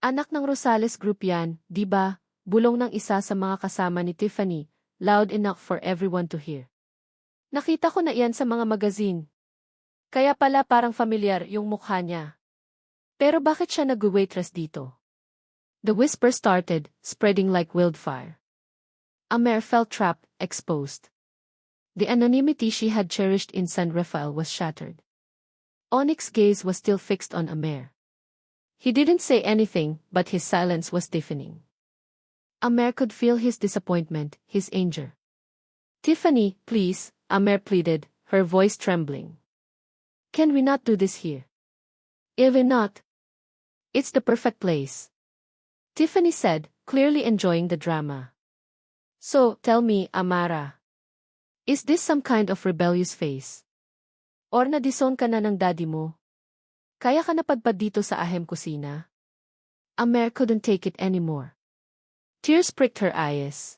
Anak ng Rosales Group yan, di ba? Bulong ng isa sa mga kasama ni Tiffany, loud enough for everyone to hear. Nakita ko na iyan sa mga magazine. Kaya pala parang familiar yung mukha niya. Pero bakit siya nag-waitress dito? The whisper started, spreading like wildfire. Amer felt trapped, exposed. The anonymity she had cherished in San Rafael was shattered. Onyx's gaze was still fixed on Amer. He didn't say anything, but his silence was deafening. Amer could feel his disappointment, his anger. "Tiffany, please," Amer pleaded, her voice trembling. "Can we not do this here?" "Even not. It's the perfect place," Tiffany said, clearly enjoying the drama. "So, tell me, Amara. Is this some kind of rebellious phase? Or na-disown ka na ng daddy mo? Kaya ka napadpad dito sa ahem kusina?" Amer couldn't take it anymore. Tears pricked her eyes.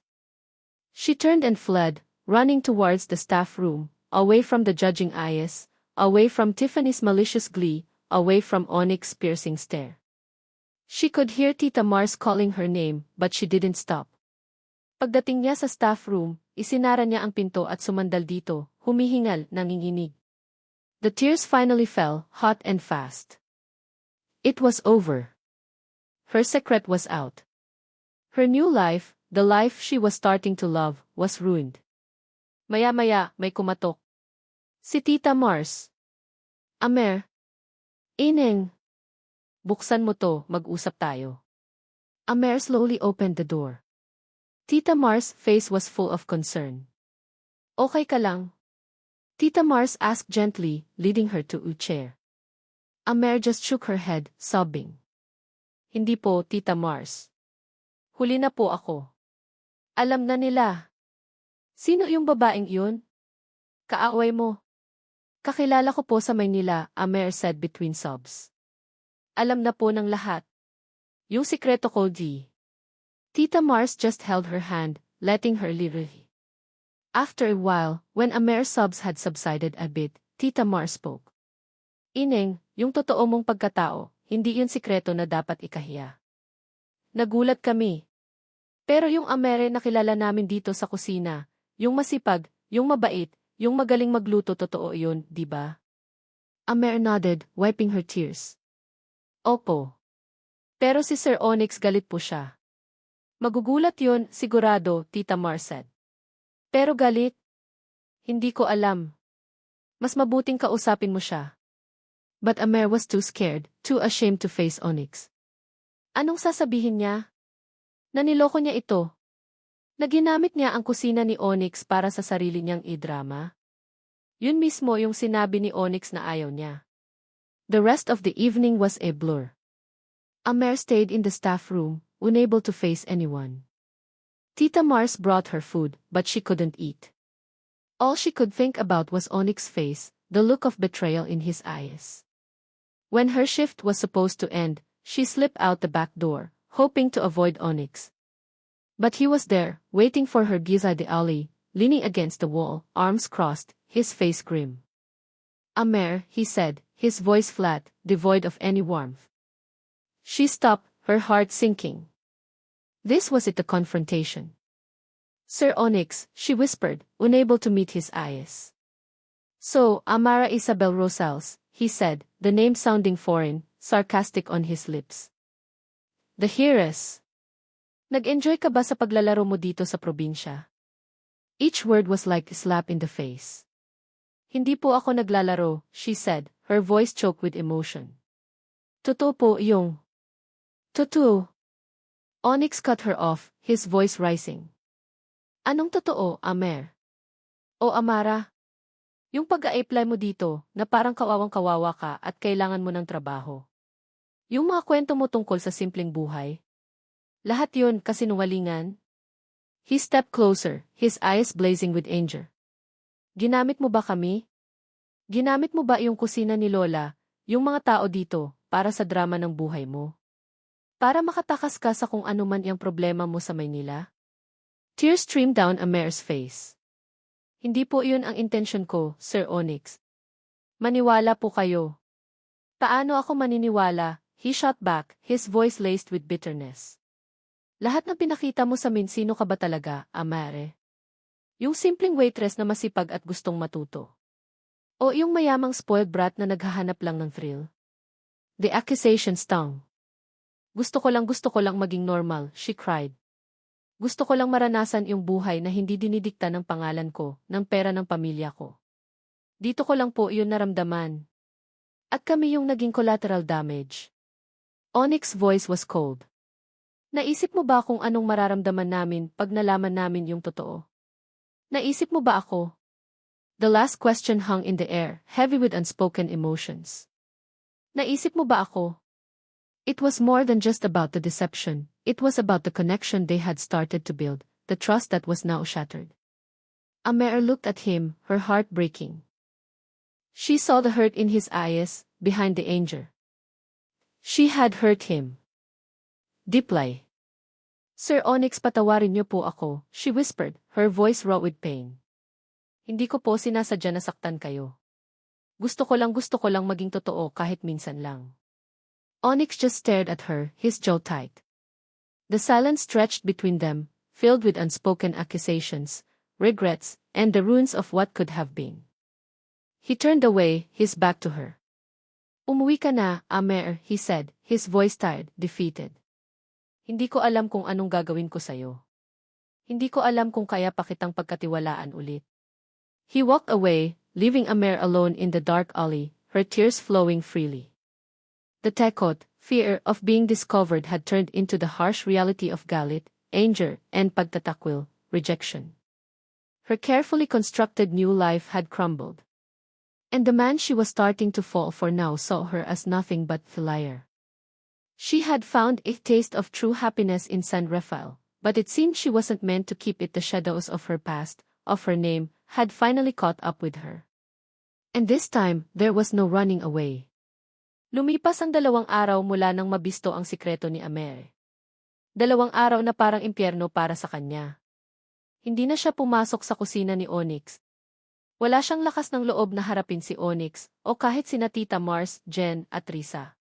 She turned and fled, running towards the staff room, away from the judging eyes, away from Tiffany's malicious glee, away from Onyx's piercing stare. She could hear Tita Mars calling her name, but she didn't stop. Pagdating niya sa staff room, isinara niya ang pinto at sumandal dito, humihingal, nanginginig. The tears finally fell, hot and fast. It was over. Her secret was out. Her new life, the life she was starting to love, was ruined. Maya-maya, may kumatok. Si Tita Mars. "Amer. Ineng. Buksan mo to, mag-usap tayo." Amer slowly opened the door. Tita Mars' face was full of concern. "Okay ka lang?" Tita Mars asked gently, leading her to a chair. Amer just shook her head, sobbing. "Hindi po, Tita Mars. Huli na po ako. Alam na nila." "Sino yung babaeng yun?" "Kaaway mo." "Kakilala ko po sa Maynila," Amer said between sobs. "Alam na po ng lahat. Yung sikreto ko, di." Tita Mars just held her hand, letting her leave. After a while, when Amer's sobs had subsided a bit, Tita Mars spoke. "Ineng, yung totoo mong pagkatao, hindi yun sikreto na dapat ikahiya." Nagulat kami. "Pero yung Amere na kilala namin dito sa kusina, yung masipag, yung mabait, yung magaling magluto, totoo yun, di ba?" Amer nodded, wiping her tears. "Opo. Pero si Sir Onyx galit po siya." "Magugulat yun, sigurado," Tita Mars said. "Pero galit? Hindi ko alam. Mas mabuting kausapin mo siya." But Amer was too scared, too ashamed to face Onyx. Anong sasabihin niya? Naniloko niya ito. Naginamit niya ang kusina ni Onyx para sa sarili niyang idrama. Yun mismo yung sinabi ni Onyx na ayaw niya. The rest of the evening was a blur. Amer stayed in the staff room, unable to face anyone. Tita Mars brought her food, but she couldn't eat. All she could think about was Onyx's face, the look of betrayal in his eyes. When her shift was supposed to end, she slipped out the back door, hoping to avoid Onyx. But he was there, waiting for her beside the alley, leaning against the wall, arms crossed, his face grim. "Amer," he said, his voice flat, devoid of any warmth. She stopped, her heart sinking. This was it, the confrontation. "Sir Onyx," she whispered, unable to meet his eyes. "So, Amara Isabel Rosales," he said, the name sounding foreign, sarcastic on his lips. "The heiress. Nag-enjoy ka ba sa paglalaro mo dito sa probinsya?" Each word was like a slap in the face. "Hindi po ako naglalaro," she said, her voice choked with emotion. "Totoo po yung..." "Totoo." Onyx cut her off, his voice rising. "Anong totoo, Amer?" "O Amara, yung pag-a-apply mo dito, na parang kawawang-kawawa ka at kailangan mo ng trabaho. Yung mga kwento mo tungkol sa simpleng buhay. Lahat yun kasinungalingan." He stepped closer, his eyes blazing with anger. "Ginamit mo ba kami? Ginamit mo ba yung kusina ni Lola, yung mga tao dito, para sa drama ng buhay mo? Para makatakas ka sa kung ano man yung problema mo sa Maynila?" Tears streamed down Amer's face. "Hindi po yun ang intensyon ko, Sir Onyx. Maniwala po kayo." "Paano ako maniniwala?" He shot back, his voice laced with bitterness. "Lahat ng pinakita mo sa min, sino ka ba talaga, Amare? Yung simpleng waitress na masipag at gustong matuto? O yung mayamang spoiled brat na naghahanap lang ng thrill?" The accusation stung. Gusto ko lang maging normal," she cried. Gusto ko lang maranasan yung buhay na hindi dinidikta ng pangalan ko, ng pera ng pamilya ko. Dito ko lang po yun naramdaman. At kami yung naging collateral damage. Onyx's voice was cold. Naisip mo ba kung anong mararamdaman namin pag nalaman namin yung totoo? Naisip mo ba ako? The last question hung in the air, heavy with unspoken emotions. Naisip mo ba ako? It was more than just about the deception. It was about the connection they had started to build, the trust that was now shattered. Amer looked at him, her heart breaking. She saw the hurt in his eyes, behind the anger. She had hurt him. Deeply. Sir Onyx, patawarin niyo po ako, she whispered, her voice raw with pain. Hindi ko po sinasadya na saktan kayo. Gusto ko lang maging totoo kahit minsan lang. Onyx just stared at her, his jaw tight. The silence stretched between them, filled with unspoken accusations, regrets, and the ruins of what could have been. He turned away, his back to her. Umuwi ka na, Amer, he said, his voice tired, defeated. Hindi ko alam kung anong gagawin ko sa'yo. Hindi ko alam kung kaya pa kitang pagkatiwalaan ulit. He walked away, leaving Amer alone in the dark alley, her tears flowing freely. The takot, fear of being discovered had turned into the harsh reality of galit, anger, and pagtatakwil, rejection. Her carefully constructed new life had crumbled. And the man she was starting to fall for now saw her as nothing but a liar. She had found a taste of true happiness in San Rafael, but it seemed she wasn't meant to keep it. The shadows of her past, of her name, had finally caught up with her. And this time, there was no running away. Lumipas ang 2 araw mula nang mabisto ang sikreto ni Amer. 2 araw na parang impyerno para sa kanya. Hindi na siya pumasok sa kusina ni Onyx. Wala siyang lakas ng loob na harapin si Onyx, o kahit sina Tita Mars, Jen, at Risa.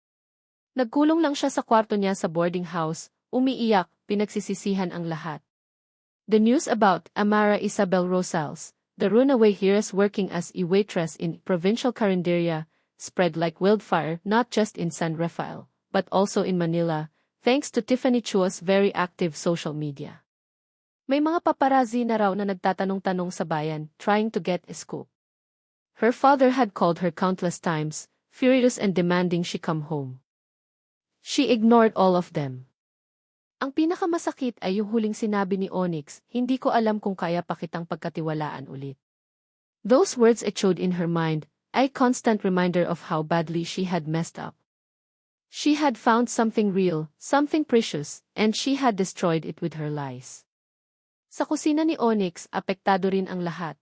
Nagkulong lang siya sa kwarto niya sa boarding house, umiiyak, pinagsisisihan ang lahat. The news about Amara Isabel Rosales, the runaway heiress working as a waitress in provincial Carinderia, spread like wildfire not just in San Rafael, but also in Manila, thanks to Tiffany Chua's very active social media. May mga paparazzi na raw na nagtatanong-tanong sa bayan, trying to get a scoop. Her father had called her countless times, furious and demanding she come home. She ignored all of them. Ang pinakamasakit ay yung huling sinabi ni Onyx, hindi ko alam kung kaya pa kitang pagkatiwalaan ulit. Those words echoed in her mind, a constant reminder of how badly she had messed up. She had found something real, something precious, and she had destroyed it with her lies. Sa kusina ni Onyx, apektado rin ang lahat.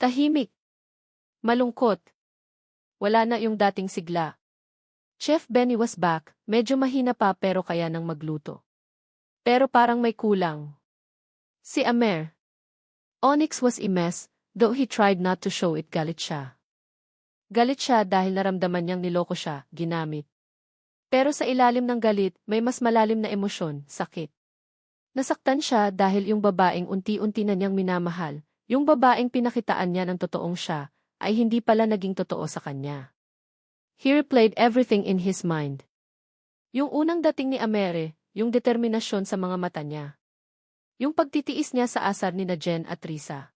Tahimik. Malungkot. Wala na yung dating sigla. Chef Benny was back, medyo mahina pa pero kaya nang magluto. Pero parang may kulang. Si Amer. Onyx was a mess, though he tried not to show it. Galit siya. Galit siya dahil naramdaman niyang niloko siya, ginamit. Pero sa ilalim ng galit, may mas malalim na emosyon, sakit. Nasaktan siya dahil yung babaeng unti-unti na niyang minamahal, yung babaeng pinakitaan niya ng totoong siya, ay hindi pala naging totoo sa kanya. He replayed everything in his mind. Yung unang dating ni Amere, yung determinasyon sa mga mata niya. Yung pagtitiis niya sa asar ni na Jen at Risa.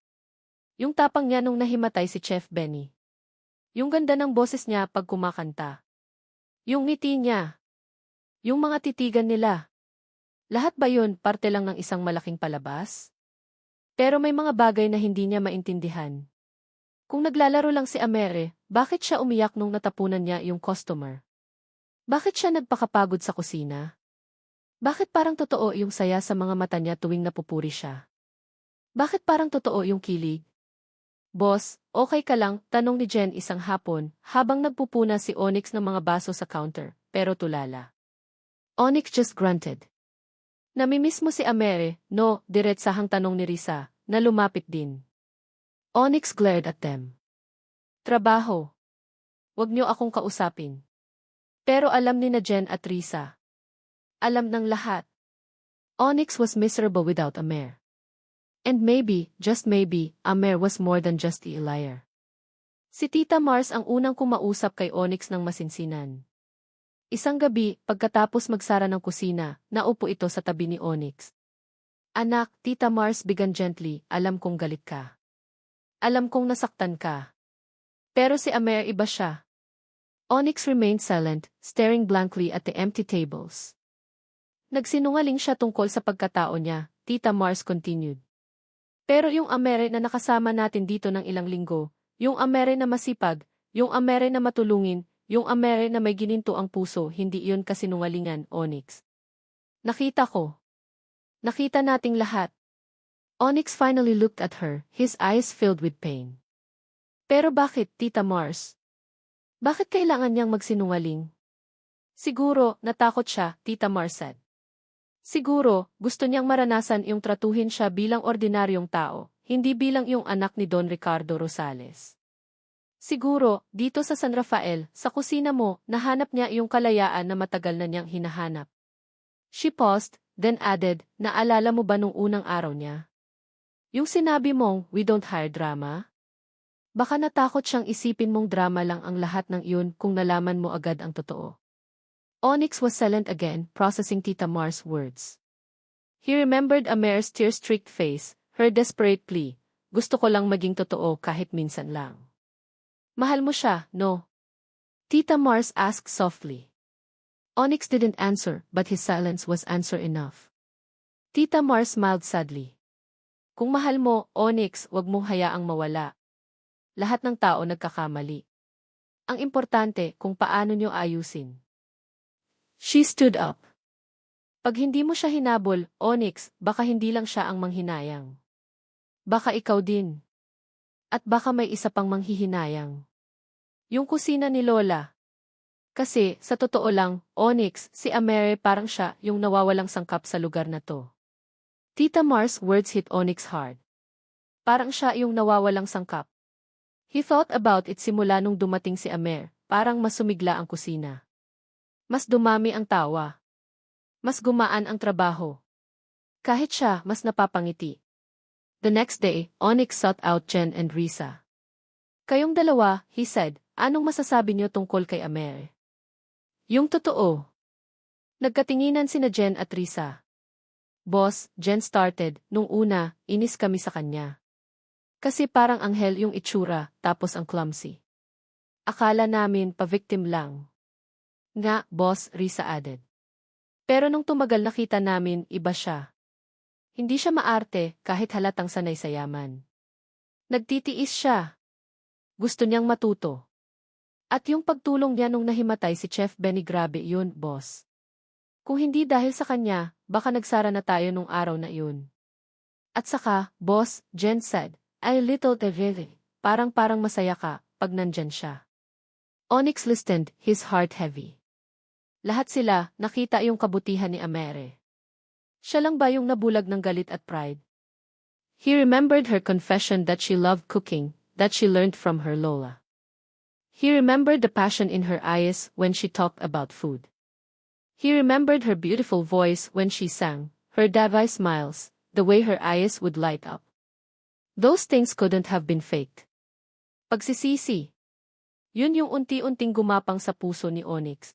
Yung tapang niya nung nahimatay si Chef Benny. Yung ganda ng boses niya pag kumakanta. Yung ngiti niya. Yung mga titigan nila. Lahat ba yun parte lang ng isang malaking palabas? Pero may mga bagay na hindi niya maintindihan. Kung naglalaro lang si Amere, bakit siya umiyak nung natapunan niya yung customer? Bakit siya nagpakapagod sa kusina? Bakit parang totoo yung saya sa mga mata niya tuwing napupuri siya? Bakit parang totoo yung kilig? Boss, okay ka lang? Tanong ni Jen isang hapon, habang nagpupuna si Onyx ng mga baso sa counter, pero tulala. Onyx just grunted. Namimiss mo si Amere, no? Diretsahang tanong ni Risa, na lumapit din. Onyx glared at them. Trabaho. Wag niyo akong kausapin. Pero alam ni na Jen at Risa. Alam ng lahat. Onyx was miserable without Amer. And maybe, just maybe, Amer was more than just a liar. Si Tita Mars ang unang kumausap kay Onyx ng masinsinan. Isang gabi, pagkatapos magsara ng kusina, naupo ito sa tabi ni Onyx. Anak, Tita Mars began gently, alam kong galit ka. Alam kong nasaktan ka. Pero si Amer iba siya. Onyx remained silent, staring blankly at the empty tables. Nagsinungaling siya tungkol sa pagkatao niya, Tita Mars continued. Pero yung Amere na nakasama natin dito ng ilang linggo, yung Amere na masipag, yung Amere na matulungin, yung Amere na may gininto ang puso, hindi iyon kasinungalingan, Onyx. Nakita ko. Nakita nating lahat. Onyx finally looked at her, his eyes filled with pain. Pero bakit, Tita Mars? Bakit kailangan niyang magsinungaling? Siguro, natakot siya, Tita Mars said. Siguro, gusto niyang maranasan yung tratuhin siya bilang ordinaryong tao, hindi bilang yung anak ni Don Ricardo Rosales. Siguro, dito sa San Rafael, sa kusina mo, nahanap niya yung kalayaan na matagal na niyang hinahanap. She paused, then added, naalala mo ba nung unang araw niya? Yung sinabi mong, we don't hire drama? Baka natakot siyang isipin mong drama lang ang lahat ng iyon kung nalaman mo agad ang totoo. Onyx was silent again, processing Tita Mars' words. He remembered Amer's tear-streaked face, her desperate plea, gusto ko lang maging totoo kahit minsan lang. Mahal mo siya, no? Tita Mars asked softly. Onyx didn't answer, but his silence was answer enough. Tita Mars smiled sadly. Kung mahal mo, Onyx, wag mong hayaang mawala. Lahat ng tao nagkakamali. Ang importante kung paano niyo ayusin. She stood up. Pag hindi mo siya hinabol, Onyx, baka hindi lang siya ang manghinayang. Baka ikaw din. At baka may isa pang manghihinayang. Yung kusina ni Lola. Kasi, sa totoo lang, Onyx, si Amere parang siya yung nawawalang sangkap sa lugar na to. Tita Mars' words hit Onyx hard. Parang siya yung nawawalang sangkap. He thought about it simula nung dumating si Amer, parang mas sumigla ang kusina. Mas dumami ang tawa. Mas gumaan ang trabaho. Kahit siya, mas napapangiti. The next day, Onyx sought out Jen and Risa. Kayong dalawa, he said, anong masasabi niyo tungkol kay Amer? Yung totoo. Nagkatinginan sina Jen at Risa. Boss, Jen started, nung una, inis kami sa kanya. Kasi parang anghel yung itsura, tapos ang clumsy. Akala namin pa-victim lang. Nga, boss, Risa added. Pero nung tumagal nakita namin, iba siya. Hindi siya maarte, kahit halatang sanay sa yaman. Nagtitiis siya. Gusto niyang matuto. At yung pagtulong niya nung nahimatay si Chef Benny, grabe yun, boss. Kung hindi dahil sa kanya, baka nagsara na tayo nung araw na yun. At saka, boss, Jen said, I little the really, parang masaya ka, pag nandyan siya. Onyx listened, his heart heavy. Lahat sila, nakita yung kabutihan ni Amere. Siya lang ba yung nabulag ng galit at pride? He remembered her confession that she loved cooking, that she learned from her Lola. He remembered the passion in her eyes when she talked about food. He remembered her beautiful voice when she sang, her dive smiles, the way her eyes would light up. Those things couldn't have been faked. Pagsisisi. Yun yung unti-unting gumapang sa puso ni Onyx.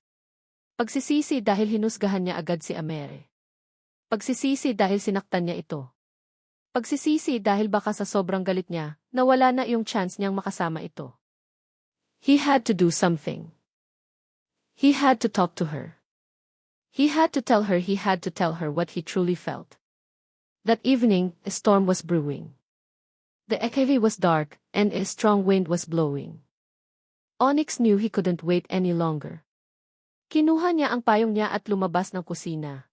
Pagsisisi dahil hinusgahan niya agad si Amere. Pagsisisi dahil sinaktan niya ito. Pagsisisi dahil baka sa sobrang galit niya, nawala na yung chance niyang makasama ito. He had to do something. He had to talk to her. He had to tell her what he truly felt. That evening, a storm was brewing. The AKV was dark, and a strong wind was blowing. Onyx knew he couldn't wait any longer. Kinuha niya ang payong niya at lumabas ng kusina.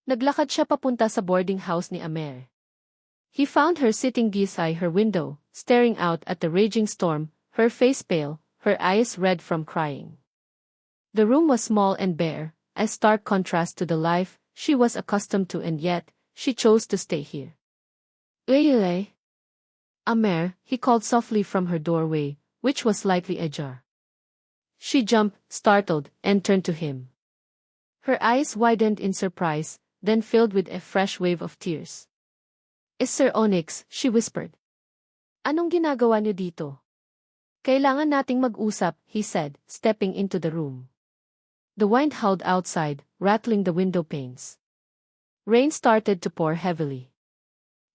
Naglakad siya papunta sa boarding house ni Amer. He found her sitting beside her window, staring out at the raging storm, her face pale, her eyes red from crying. The room was small and bare, a stark contrast to the life she was accustomed to, and yet, she chose to stay here. Really? Amer, he called softly from her doorway, which was slightly ajar. She jumped, startled, and turned to him. Her eyes widened in surprise, then filled with a fresh wave of tears. Is Sir Onyx, she whispered. Anong ginagawa niyo dito? Kailangan nating mag-usap, he said, stepping into the room. The wind howled outside, rattling the window panes. Rain started to pour heavily.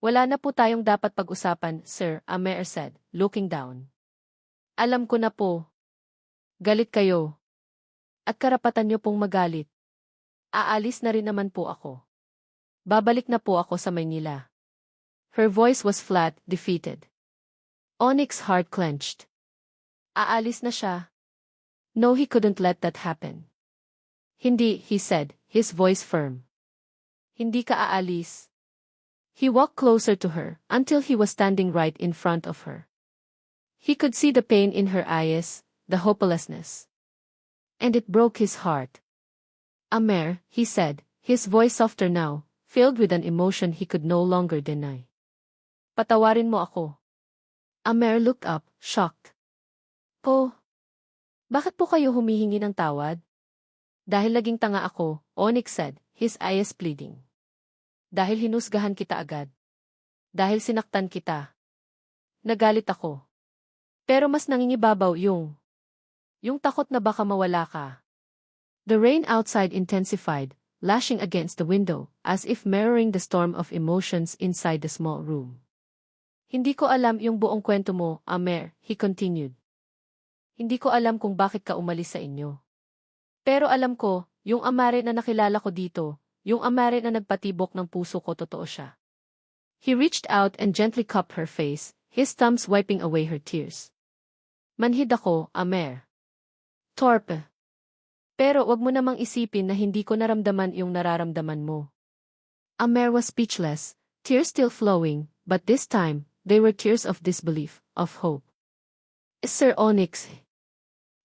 Wala na po tayong dapat pag-usapan, sir, Amer said, looking down. Alam ko na po. Galit kayo. At karapatan niyo pong magalit. Aalis na rin naman po ako. Babalik na po ako sa Maynila. Her voice was flat, defeated. Onyx's heart clenched. Aalis na siya. No, he couldn't let that happen. Hindi, he said, his voice firm. Hindi ka aalis. He walked closer to her, until he was standing right in front of her. He could see the pain in her eyes, the hopelessness. And it broke his heart. Amer, he said, his voice softer now, filled with an emotion he could no longer deny. Patawarin mo ako. Amer looked up, shocked. Po, bakit po kayo humihingi ng tawad? Dahil laging tanga ako, Onyx said, his eyes pleading. Dahil hinusgahan kita agad. Dahil sinaktan kita. Nagalit ako. Pero mas nangingibabaw yung takot na baka mawala ka. The rain outside intensified, lashing against the window, as if mirroring the storm of emotions inside the small room. Hindi ko alam yung buong kwento mo, Amer, he continued. Hindi ko alam kung bakit ka umalis sa inyo. Pero alam ko, yung Amare na nakilala ko dito, yung Amare na nagpatibok ng puso ko, totoo siya. He reached out and gently cupped her face, his thumbs wiping away her tears. Manhid ako, Amer. Torpe. Pero wag mo namang isipin na hindi ko naramdaman yung nararamdaman mo. Amer was speechless, tears still flowing, but this time, they were tears of disbelief, of hope. Sir Onyx.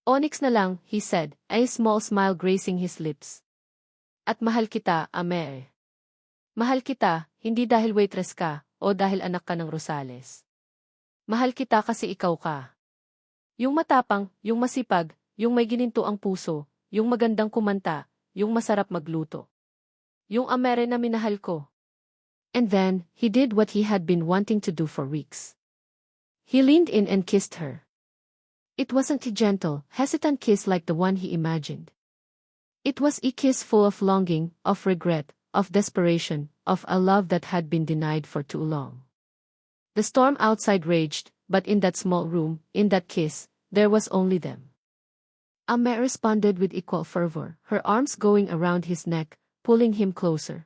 Onyx na lang, he said, a small smile gracing his lips. At mahal kita, Amer. Mahal kita, hindi dahil waitress ka, o dahil anak ka ng Rosales. Mahal kita kasi ikaw ka. Yung matapang, yung masipag, yung may gininto ang puso, yung magandang kumanta, yung masarap magluto. Yung Amere na minahal ko. And then, he did what he had been wanting to do for weeks. He leaned in and kissed her. It wasn't a gentle, hesitant kiss like the one he imagined. It was a kiss full of longing, of regret, of desperation, of a love that had been denied for too long. The storm outside raged, but in that small room, in that kiss, there was only them. Amer responded with equal fervor, her arms going around his neck, pulling him closer.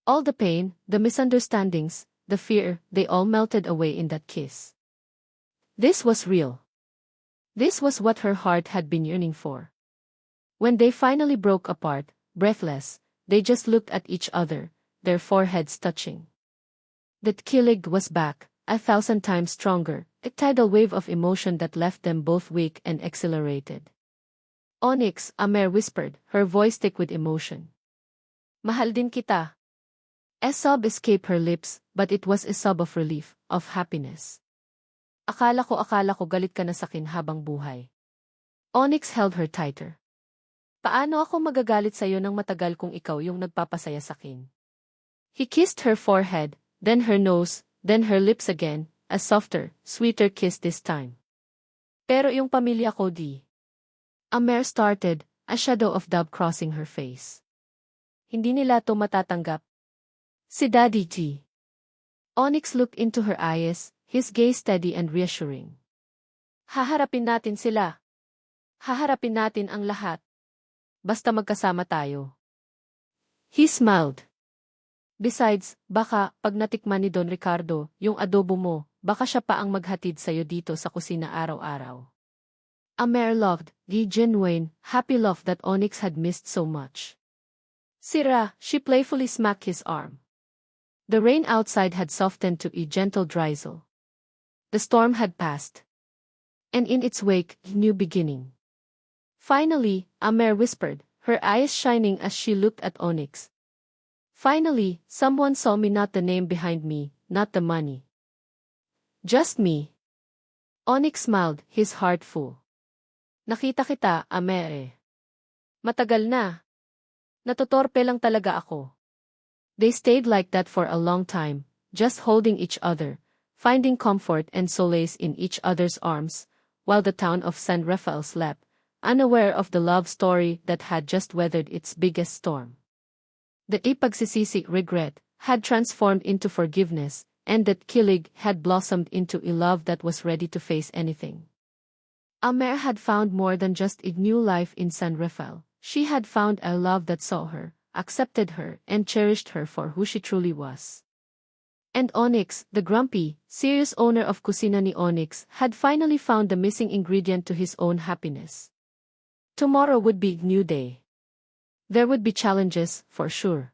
All the pain, the misunderstandings, the fear, they all melted away in that kiss. This was real. This was what her heart had been yearning for. When they finally broke apart, breathless, they just looked at each other, their foreheads touching. That Kilig was back, 1,000 times stronger, a tidal wave of emotion that left them both weak and exhilarated. Onyx, Amer whispered, her voice thick with emotion. Mahal din kita. A sob escaped her lips, but it was a sob of relief, of happiness. Akala ko galit ka na sakin habang buhay. Onyx held her tighter. Paano ako magagalit sa'yo ng matagal kung ikaw yung nagpapasaya sakin? He kissed her forehead, then her nose, then her lips again, a softer, sweeter kiss this time. Pero yung pamilya ko di. Amer started, a shadow of doubt crossing her face. Hindi nila to matatanggap. Si Daddy G. Onyx looked into her eyes, his gaze steady and reassuring. Haharapin natin sila. Haharapin natin ang lahat. Basta magkasama tayo. He smiled. Besides, baka, pag natikman ni Don Ricardo, yung adobo mo, baka siya pa ang maghatid sa'yo dito sa kusina araw-araw. Amer loved, the genuine, happy love that Onyx had missed so much. Sira, she playfully smacked his arm. The rain outside had softened to a gentle drizzle. The storm had passed. And in its wake, a new beginning. Finally, Amer whispered, her eyes shining as she looked at Onyx. Finally, someone saw me, not the name behind me, not the money. Just me. Onyx smiled, his heart full. Nakita kita, Amer. Matagal na. Natutorpe lang talaga ako. They stayed like that for a long time, just holding each other, finding comfort and solace in each other's arms, while the town of San Rafael slept, unaware of the love story that had just weathered its biggest storm. The ipagsisisi regret had transformed into forgiveness, and that kilig had blossomed into a love that was ready to face anything. Amer had found more than just a new life in San Rafael. She had found a love that saw her, accepted her, and cherished her for who she truly was. And Onyx, the grumpy, serious owner of Kusina ni Onyx, had finally found the missing ingredient to his own happiness. Tomorrow would be a new day. There would be challenges, for sure.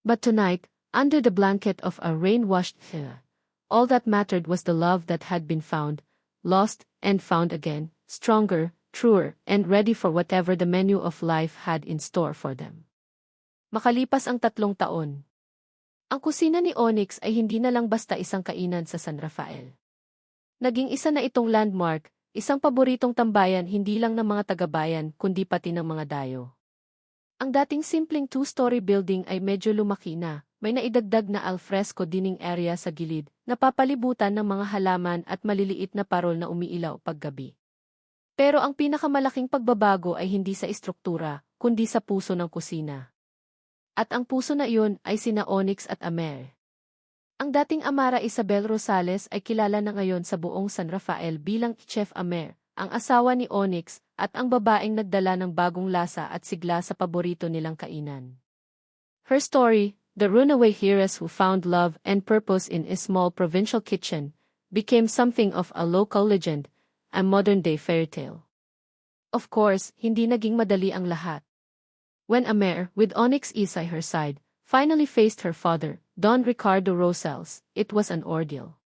But tonight, under the blanket of a rain-washed hair, all that mattered was the love that had been found, lost, and found again, stronger, truer, and ready for whatever the menu of life had in store for them. Makalipas ang 3 taon. Ang kusina ni Onyx ay hindi na lang basta isang kainan sa San Rafael. Naging isa na itong landmark, isang paboritong tambayan hindi lang ng mga taga-bayan kundi pati ng mga dayo. Ang dating simpleng 2-story building ay medyo lumaki na, may naidagdag na alfresco dining area sa gilid, napapalibutan ng mga halaman at maliliit na parol na umiilaw paggabi. Pero ang pinakamalaking pagbabago ay hindi sa istruktura, kundi sa puso ng kusina. At ang puso na iyon ay sina Onyx at Amer. Ang dating Amara Isabel Rosales ay kilala na ngayon sa buong San Rafael bilang Chef Amer, ang asawa ni Onyx, at ang babaeng nagdala ng bagong lasa at sigla sa paborito nilang kainan. Her story, the runaway heiress who found love and purpose in a small provincial kitchen, became something of a local legend, a modern-day fairy tale. Of course, hindi naging madali ang lahat. When Amer, with Onyx Isay her side, finally faced her father, Don Ricardo Rosales, it was an ordeal.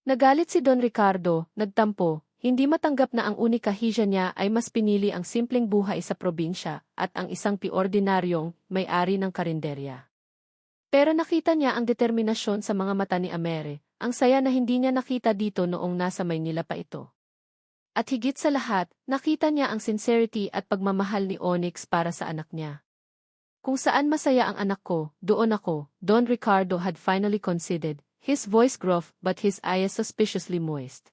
Nagalit si Don Ricardo, nagtampo, hindi matanggap na ang unika hija niya ay mas pinili ang simpleng buhay sa probinsya at ang isang piordinaryong may-ari ng karinderya. Pero nakita niya ang determinasyon sa mga mata ni Amere, ang saya na hindi niya nakita dito noong nasa Maynila pa ito. At higit sa lahat, nakita niya ang sincerity at pagmamahal ni Onyx para sa anak niya. Kung saan masaya ang anak ko, doon ako, Don Ricardo had finally conceded, his voice gruff but his eyes suspiciously moist.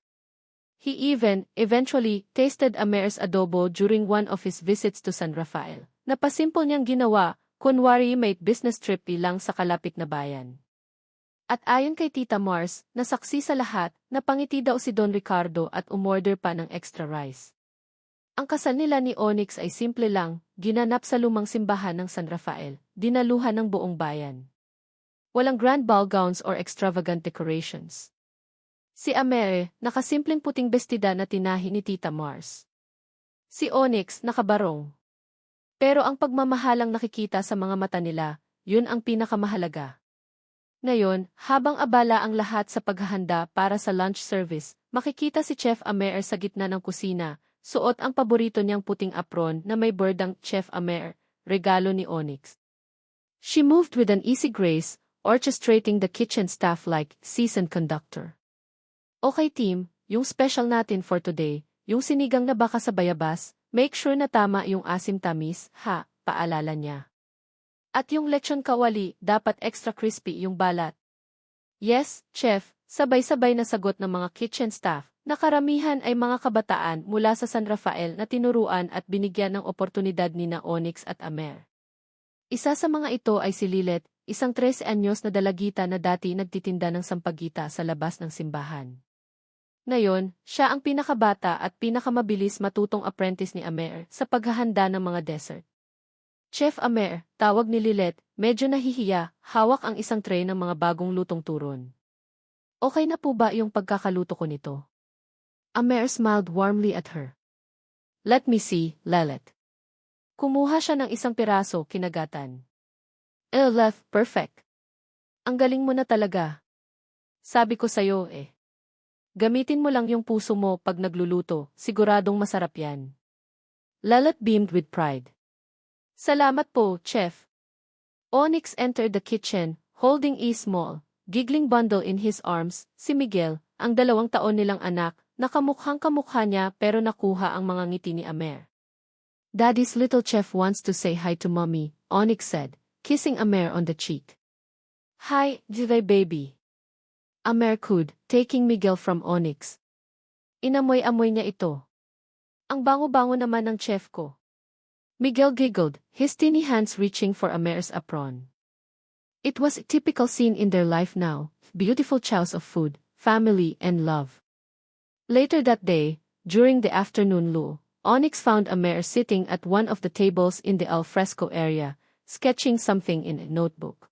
He even, eventually, tasted Amer's adobo during one of his visits to San Rafael. Napasimple niyang ginawa, kunwari may business trip lang sa kalapit na bayan. At ayon kay Tita Mars, nasaksi sa lahat, napangiti daw si Don Ricardo at umorder pa ng extra rice. Ang kasal nila ni Onyx ay simple lang, ginanap sa lumang simbahan ng San Rafael, dinaluhan ng buong bayan. Walang grand ball gowns or extravagant decorations. Si Amere, nakasimpleng puting bestida na tinahi ni Tita Mars. Si Onyx, nakabarong. Pero ang pagmamahalang nakikita sa mga mata nila, yun ang pinakamahalaga. Ngayon, habang abala ang lahat sa paghahanda para sa lunch service, makikita si Chef Amer sa gitna ng kusina, suot ang paborito niyang puting apron na may bordang Chef Amer, regalo ni Onyx. She moved with an easy grace, orchestrating the kitchen staff like seasoned conductor. Okay team, yung special natin for today, yung sinigang na baka sa bayabas, make sure na tama yung asim tamis, ha, paalala niya. At yung lechon kawali, dapat extra crispy yung balat. Yes, chef, sabay-sabay na sagot ng mga kitchen staff, na karamihan ay mga kabataan mula sa San Rafael na tinuruan at binigyan ng oportunidad ni na Onyx at Amer. Isa sa mga ito ay si Lilet, isang 13 anyos na dalagita na dati nagtitinda ng sampagita sa labas ng simbahan. Ngayon, siya ang pinakabata at pinakamabilis matutong apprentice ni Amer sa paghahanda ng mga dessert. Chef Amer, tawag ni Lilet, medyo nahihiya, hawak ang isang tray ng mga bagong lutong turon. Okay na po ba yung pagkakaluto ko nito? Amer smiled warmly at her. Let me see, Lilet. Kumuha siya ng isang piraso, kinagatan. Left, perfect. Ang galing mo na talaga. Sabi ko sa'yo eh. Gamitin mo lang yung puso mo pag nagluluto, siguradong masarap yan. Lilet beamed with pride. Salamat po, Chef. Onyx entered the kitchen, holding a small, giggling bundle in his arms, si Miguel, ang 2 taon nilang anak, nakamukhang-kamukha niya pero nakuha ang mga ngiti ni Amer. Daddy's little chef wants to say hi to mommy, Onyx said, kissing Amer on the cheek. Hi, Jive baby. Amer cooed, taking Miguel from Onyx. Inamoy-amoy niya ito. Ang bango-bango naman ng chef ko. Miguel giggled, his teeny hands reaching for Amer's apron. It was a typical scene in their life now, beautiful chows of food, family, and love. Later that day, during the afternoon lull, Onyx found Amer sitting at one of the tables in the alfresco area, sketching something in a notebook.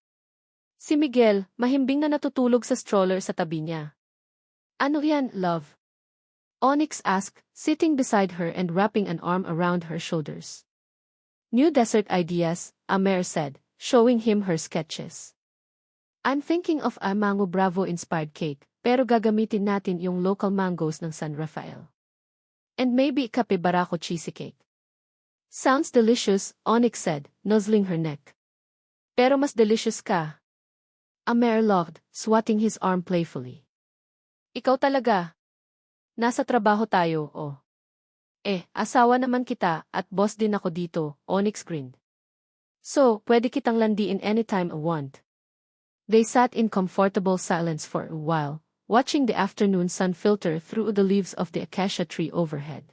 Si Miguel, mahimbing na natutulog sa stroller sa tabi niya. Ano yan, love? Onyx asked, sitting beside her and wrapping an arm around her shoulders. New dessert ideas, Amer said, showing him her sketches. I'm thinking of a mango bravo-inspired cake, pero gagamitin natin yung local mangoes ng San Rafael. And maybe kape barako cheesecake. Sounds delicious, Onyx said, nuzzling her neck. Pero mas delicious ka. Amer laughed, swatting his arm playfully. Ikaw talaga. Nasa trabaho tayo, oh. Asawa naman kita at boss din ako dito, Onyx grinned. So, pwede kitang landiin anytime I want. They sat in comfortable silence for a while, watching the afternoon sun filter through the leaves of the acacia tree overhead.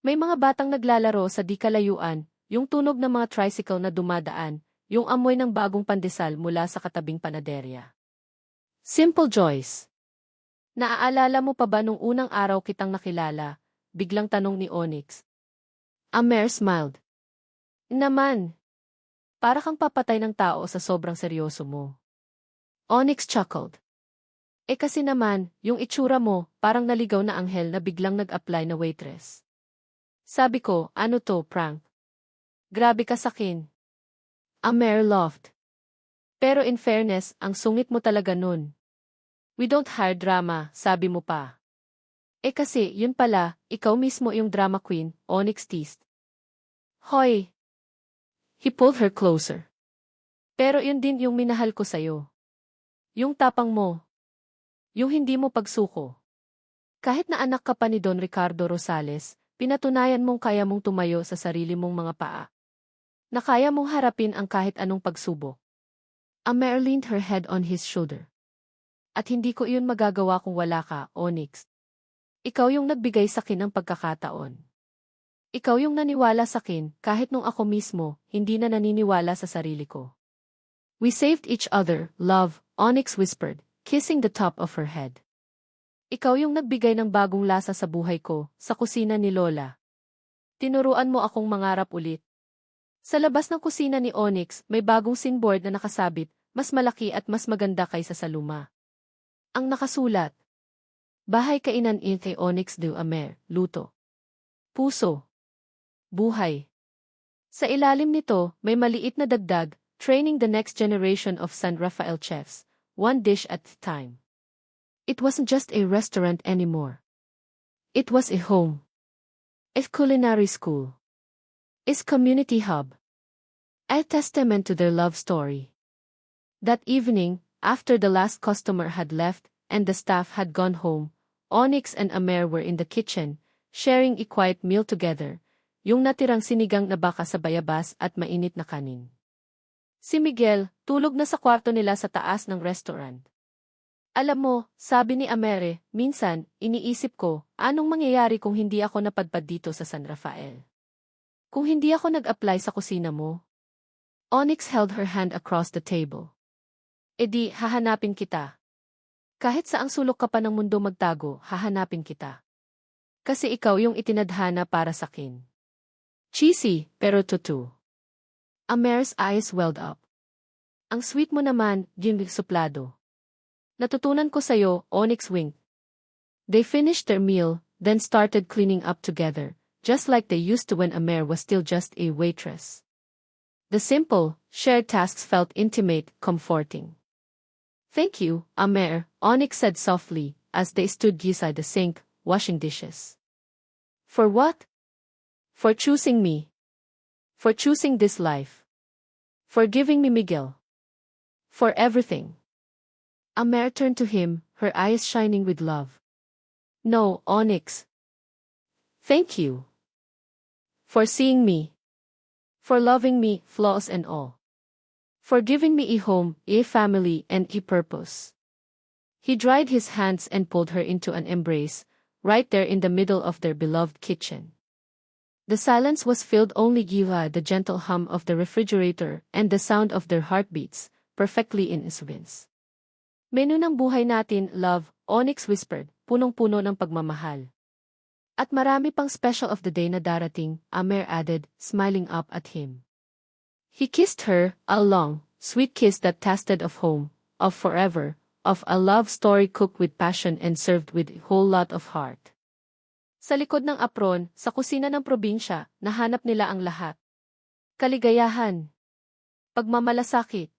May mga batang naglalaro sa di kalayuan, yung tunog ng mga tricycle na dumadaan, yung amoy ng bagong pandesal mula sa katabing panaderya. Simple joys. Naaalala mo pa ba nung unang araw kitang nakilala? Biglang tanong ni Onyx. Amer smiled. Naman. Para kang papatay ng tao sa sobrang seryoso mo. Onyx chuckled. Kasi naman, yung itsura mo, parang naligaw na anghel na biglang nag-apply na waitress. Sabi ko, ano to, prank? Grabe ka sakin. Amer laughed. Pero in fairness, ang sungit mo talaga nun. We don't hire drama, sabi mo pa. Kasi, yun pala, ikaw mismo yung drama queen, Onyx teased. Hoy! He pulled her closer. Pero yun din yung minahal ko sa'yo. Yung tapang mo. Yung hindi mo pagsuko. Kahit na anak ka pa ni Don Ricardo Rosales, pinatunayan mong kaya mong tumayo sa sarili mong mga paa. Na kaya mong harapin ang kahit anong pagsubok. Amer leaned her head on his shoulder. At hindi ko iyon magagawa kung wala ka, Onyx. Ikaw yung nagbigay sakin ng pagkakataon. Ikaw yung naniwala sakin kahit nung ako mismo, hindi na naniniwala sa sarili ko. We saved each other, love, Onyx whispered, kissing the top of her head. Ikaw yung nagbigay ng bagong lasa sa buhay ko, sa kusina ni Lola. Tinuruan mo akong mangarap ulit. Sa labas ng kusina ni Onyx, may bagong sinboard na nakasabit, mas malaki at mas maganda kaysa sa luma. Ang nakasulat. Bahay kainan in kay Onyx de Amer, luto. Puso. Buhay. Sa ilalim nito, may maliit na dagdag, training the next generation of San Rafael chefs, one dish at a time. It wasn't just a restaurant anymore. It was a home. A culinary school. A community hub. A testament to their love story. That evening, after the last customer had left, and the staff had gone home, Onyx and Amer were in the kitchen, sharing a quiet meal together, yung natirang sinigang na baka sa bayabas at mainit na kanin. Si Miguel, tulog na sa kwarto nila sa taas ng restaurant. Alam mo, sabi ni Amer, minsan, iniisip ko, anong mangyayari kung hindi ako napadpad dito sa San Rafael? Kung hindi ako nag-apply sa kusina mo? Onyx held her hand across the table. Di, hahanapin kita. Kahit saang sulok ka pa ng mundo magtago, hahanapin kita. Kasi ikaw yung itinadhana para sakin. Cheesy, pero totoo. Amer's eyes welled up. Ang sweet mo naman, Jimmy suplado. Natutunan ko sa'yo, Onyx winked. They finished their meal, then started cleaning up together, just like they used to when Amer was still just a waitress. The simple, shared tasks felt intimate, comforting. Thank you, Amer, Onyx said softly, as they stood beside the sink, washing dishes. For what? For choosing me. For choosing this life. For giving me Miguel. For everything. Amer turned to him, her eyes shining with love. No, Onyx. Thank you. For seeing me. For loving me, flaws and all. For giving me a home, a family, and a purpose. He dried his hands and pulled her into an embrace, right there in the middle of their beloved kitchen. The silence was filled only by the gentle hum of the refrigerator and the sound of their heartbeats, perfectly in sequence. Menu ng buhay natin, love, Onyx whispered, punong-puno ng pagmamahal. At marami pang special of the day na darating, Amer added, smiling up at him. He kissed her, a long, sweet kiss that tasted of home, of forever, of a love story cooked with passion and served with a whole lot of heart. Sa likod ng apron, sa kusina ng probinsya, nahanap nila ang lahat. Kaligayahan, pagmamalasakit,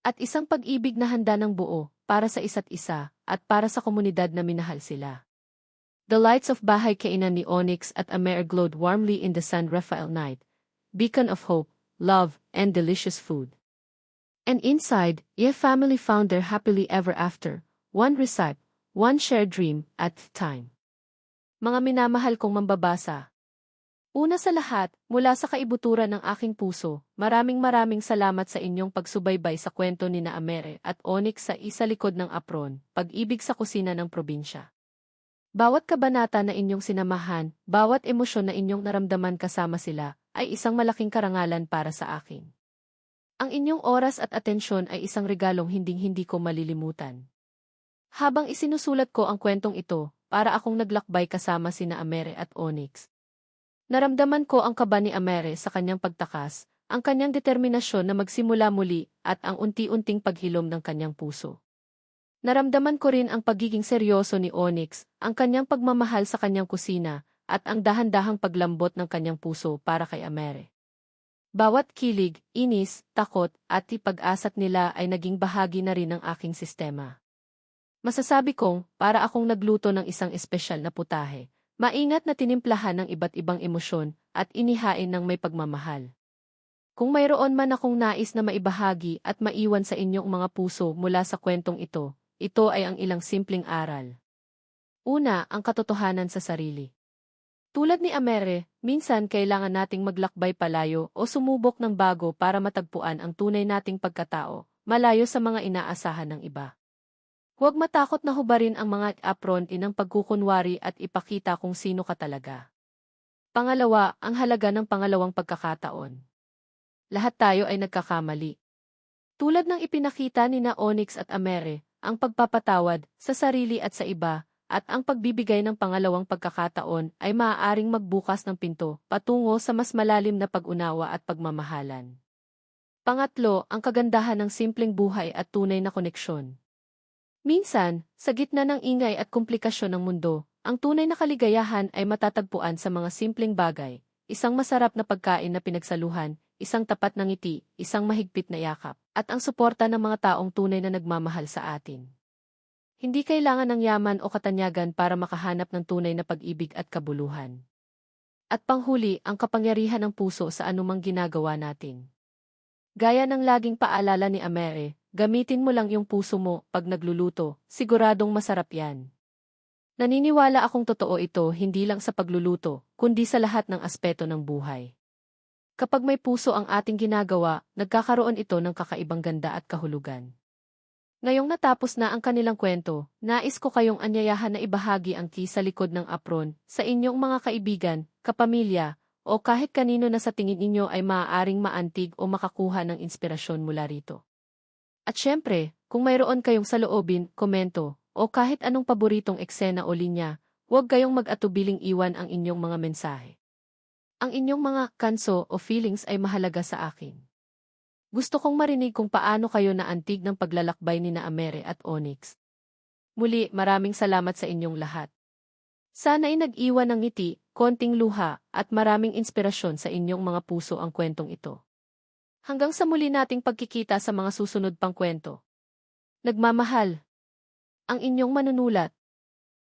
at isang pag-ibig na handa ng buo, para sa isa't isa, at para sa komunidad na minahal sila. The lights of Bahay Kainan ni Onyx at Amer glowed warmly in the San Rafael night, beacon of hope, love, and delicious food. And inside, your family found their happily ever after, one recipe, one shared dream, at a time. Mga minamahal kong mambabasa. Una sa lahat, mula sa kaibuturan ng aking puso, maraming salamat sa inyong pagsubaybay sa kwento ni na Amere at Onyx sa isalikod ng apron, pag-ibig sa kusina ng probinsya. Bawat kabanata na inyong sinamahan, bawat emosyon na inyong naramdaman kasama sila, ay isang malaking karangalan para sa akin. Ang inyong oras at atensyon ay isang regalong hinding-hindi ko malilimutan. Habang isinusulat ko ang kwentong ito, para akong naglakbay kasama sina Amere at Onyx. Naramdaman ko ang kaba ni Amere sa kanyang pagtakas, ang kanyang determinasyon na magsimula muli, at ang unti-unting paghilom ng kanyang puso. Naramdaman ko rin ang pagiging seryoso ni Onyx, ang kanyang pagmamahal sa kanyang kusina, at ang dahan-dahang paglambot ng kanyang puso para kay Amere. Bawat kilig, inis, takot, at pag-asat nila ay naging bahagi na rin ng aking sistema. Masasabi kong, para akong nagluto ng isang espesyal na putahe, maingat na tinimplahan ng iba't ibang emosyon, at inihain ng may pagmamahal. Kung mayroon man akong nais na maibahagi at maiwan sa inyong mga puso mula sa kwentong ito ay ang ilang simpleng aral. Una, ang katotohanan sa sarili. Tulad ni Amere, minsan kailangan nating maglakbay palayo o sumubok ng bago para matagpuan ang tunay nating pagkatao, malayo sa mga inaasahan ng iba. Huwag matakot na hubarin ang mga apron ng pagkukunwari at ipakita kung sino ka talaga. Pangalawa, ang halaga ng pangalawang pagkakataon. Lahat tayo ay nagkakamali. Tulad ng ipinakita ni na Onyx at Amere, ang pagpapatawad sa sarili at sa iba, at ang pagbibigay ng pangalawang pagkakataon ay maaaring magbukas ng pinto patungo sa mas malalim na pag-unawa at pagmamahalan. Pangatlo, ang kagandahan ng simpleng buhay at tunay na koneksyon. Minsan, sa gitna ng ingay at komplikasyon ng mundo, ang tunay na kaligayahan ay matatagpuan sa mga simpleng bagay, isang masarap na pagkain na pinagsaluhan, isang tapat na ngiti, isang mahigpit na yakap, at ang suporta ng mga taong tunay na nagmamahal sa atin. Hindi kailangan ng yaman o katanyagan para makahanap ng tunay na pag-ibig at kabuluhan. At panghuli, ang kapangyarihan ng puso sa anumang ginagawa natin. Gaya ng laging paalala ni Amere, gamitin mo lang yung puso mo pag nagluluto, siguradong masarap yan. Naniniwala akong totoo ito hindi lang sa pagluluto, kundi sa lahat ng aspeto ng buhay. Kapag may puso ang ating ginagawa, nagkakaroon ito ng kakaibang ganda at kahulugan. Ngayong natapos na ang kanilang kwento, nais ko kayong anyayahan na ibahagi ang sa likod ng apron sa inyong mga kaibigan, kapamilya, o kahit kanino na sa tingin ninyo ay maaaring maantig o makakuha ng inspirasyon mula rito. At syempre, kung mayroon kayong saloobin, komento, o kahit anong paboritong eksena o linya, huwag kayong mag-atubiling iwan ang inyong mga mensahe. Ang inyong mga kanso o feelings ay mahalaga sa akin. Gusto kong marinig kung paano kayo naantig ng paglalakbay ni na Amere at Onyx. Muli, maraming salamat sa inyong lahat. Sana ay nag-iwan ng ngiti, konting luha, at maraming inspirasyon sa inyong mga puso ang kwentong ito. Hanggang sa muli nating pagkikita sa mga susunod pang kwento. Nagmamahal. Ang inyong manunulat.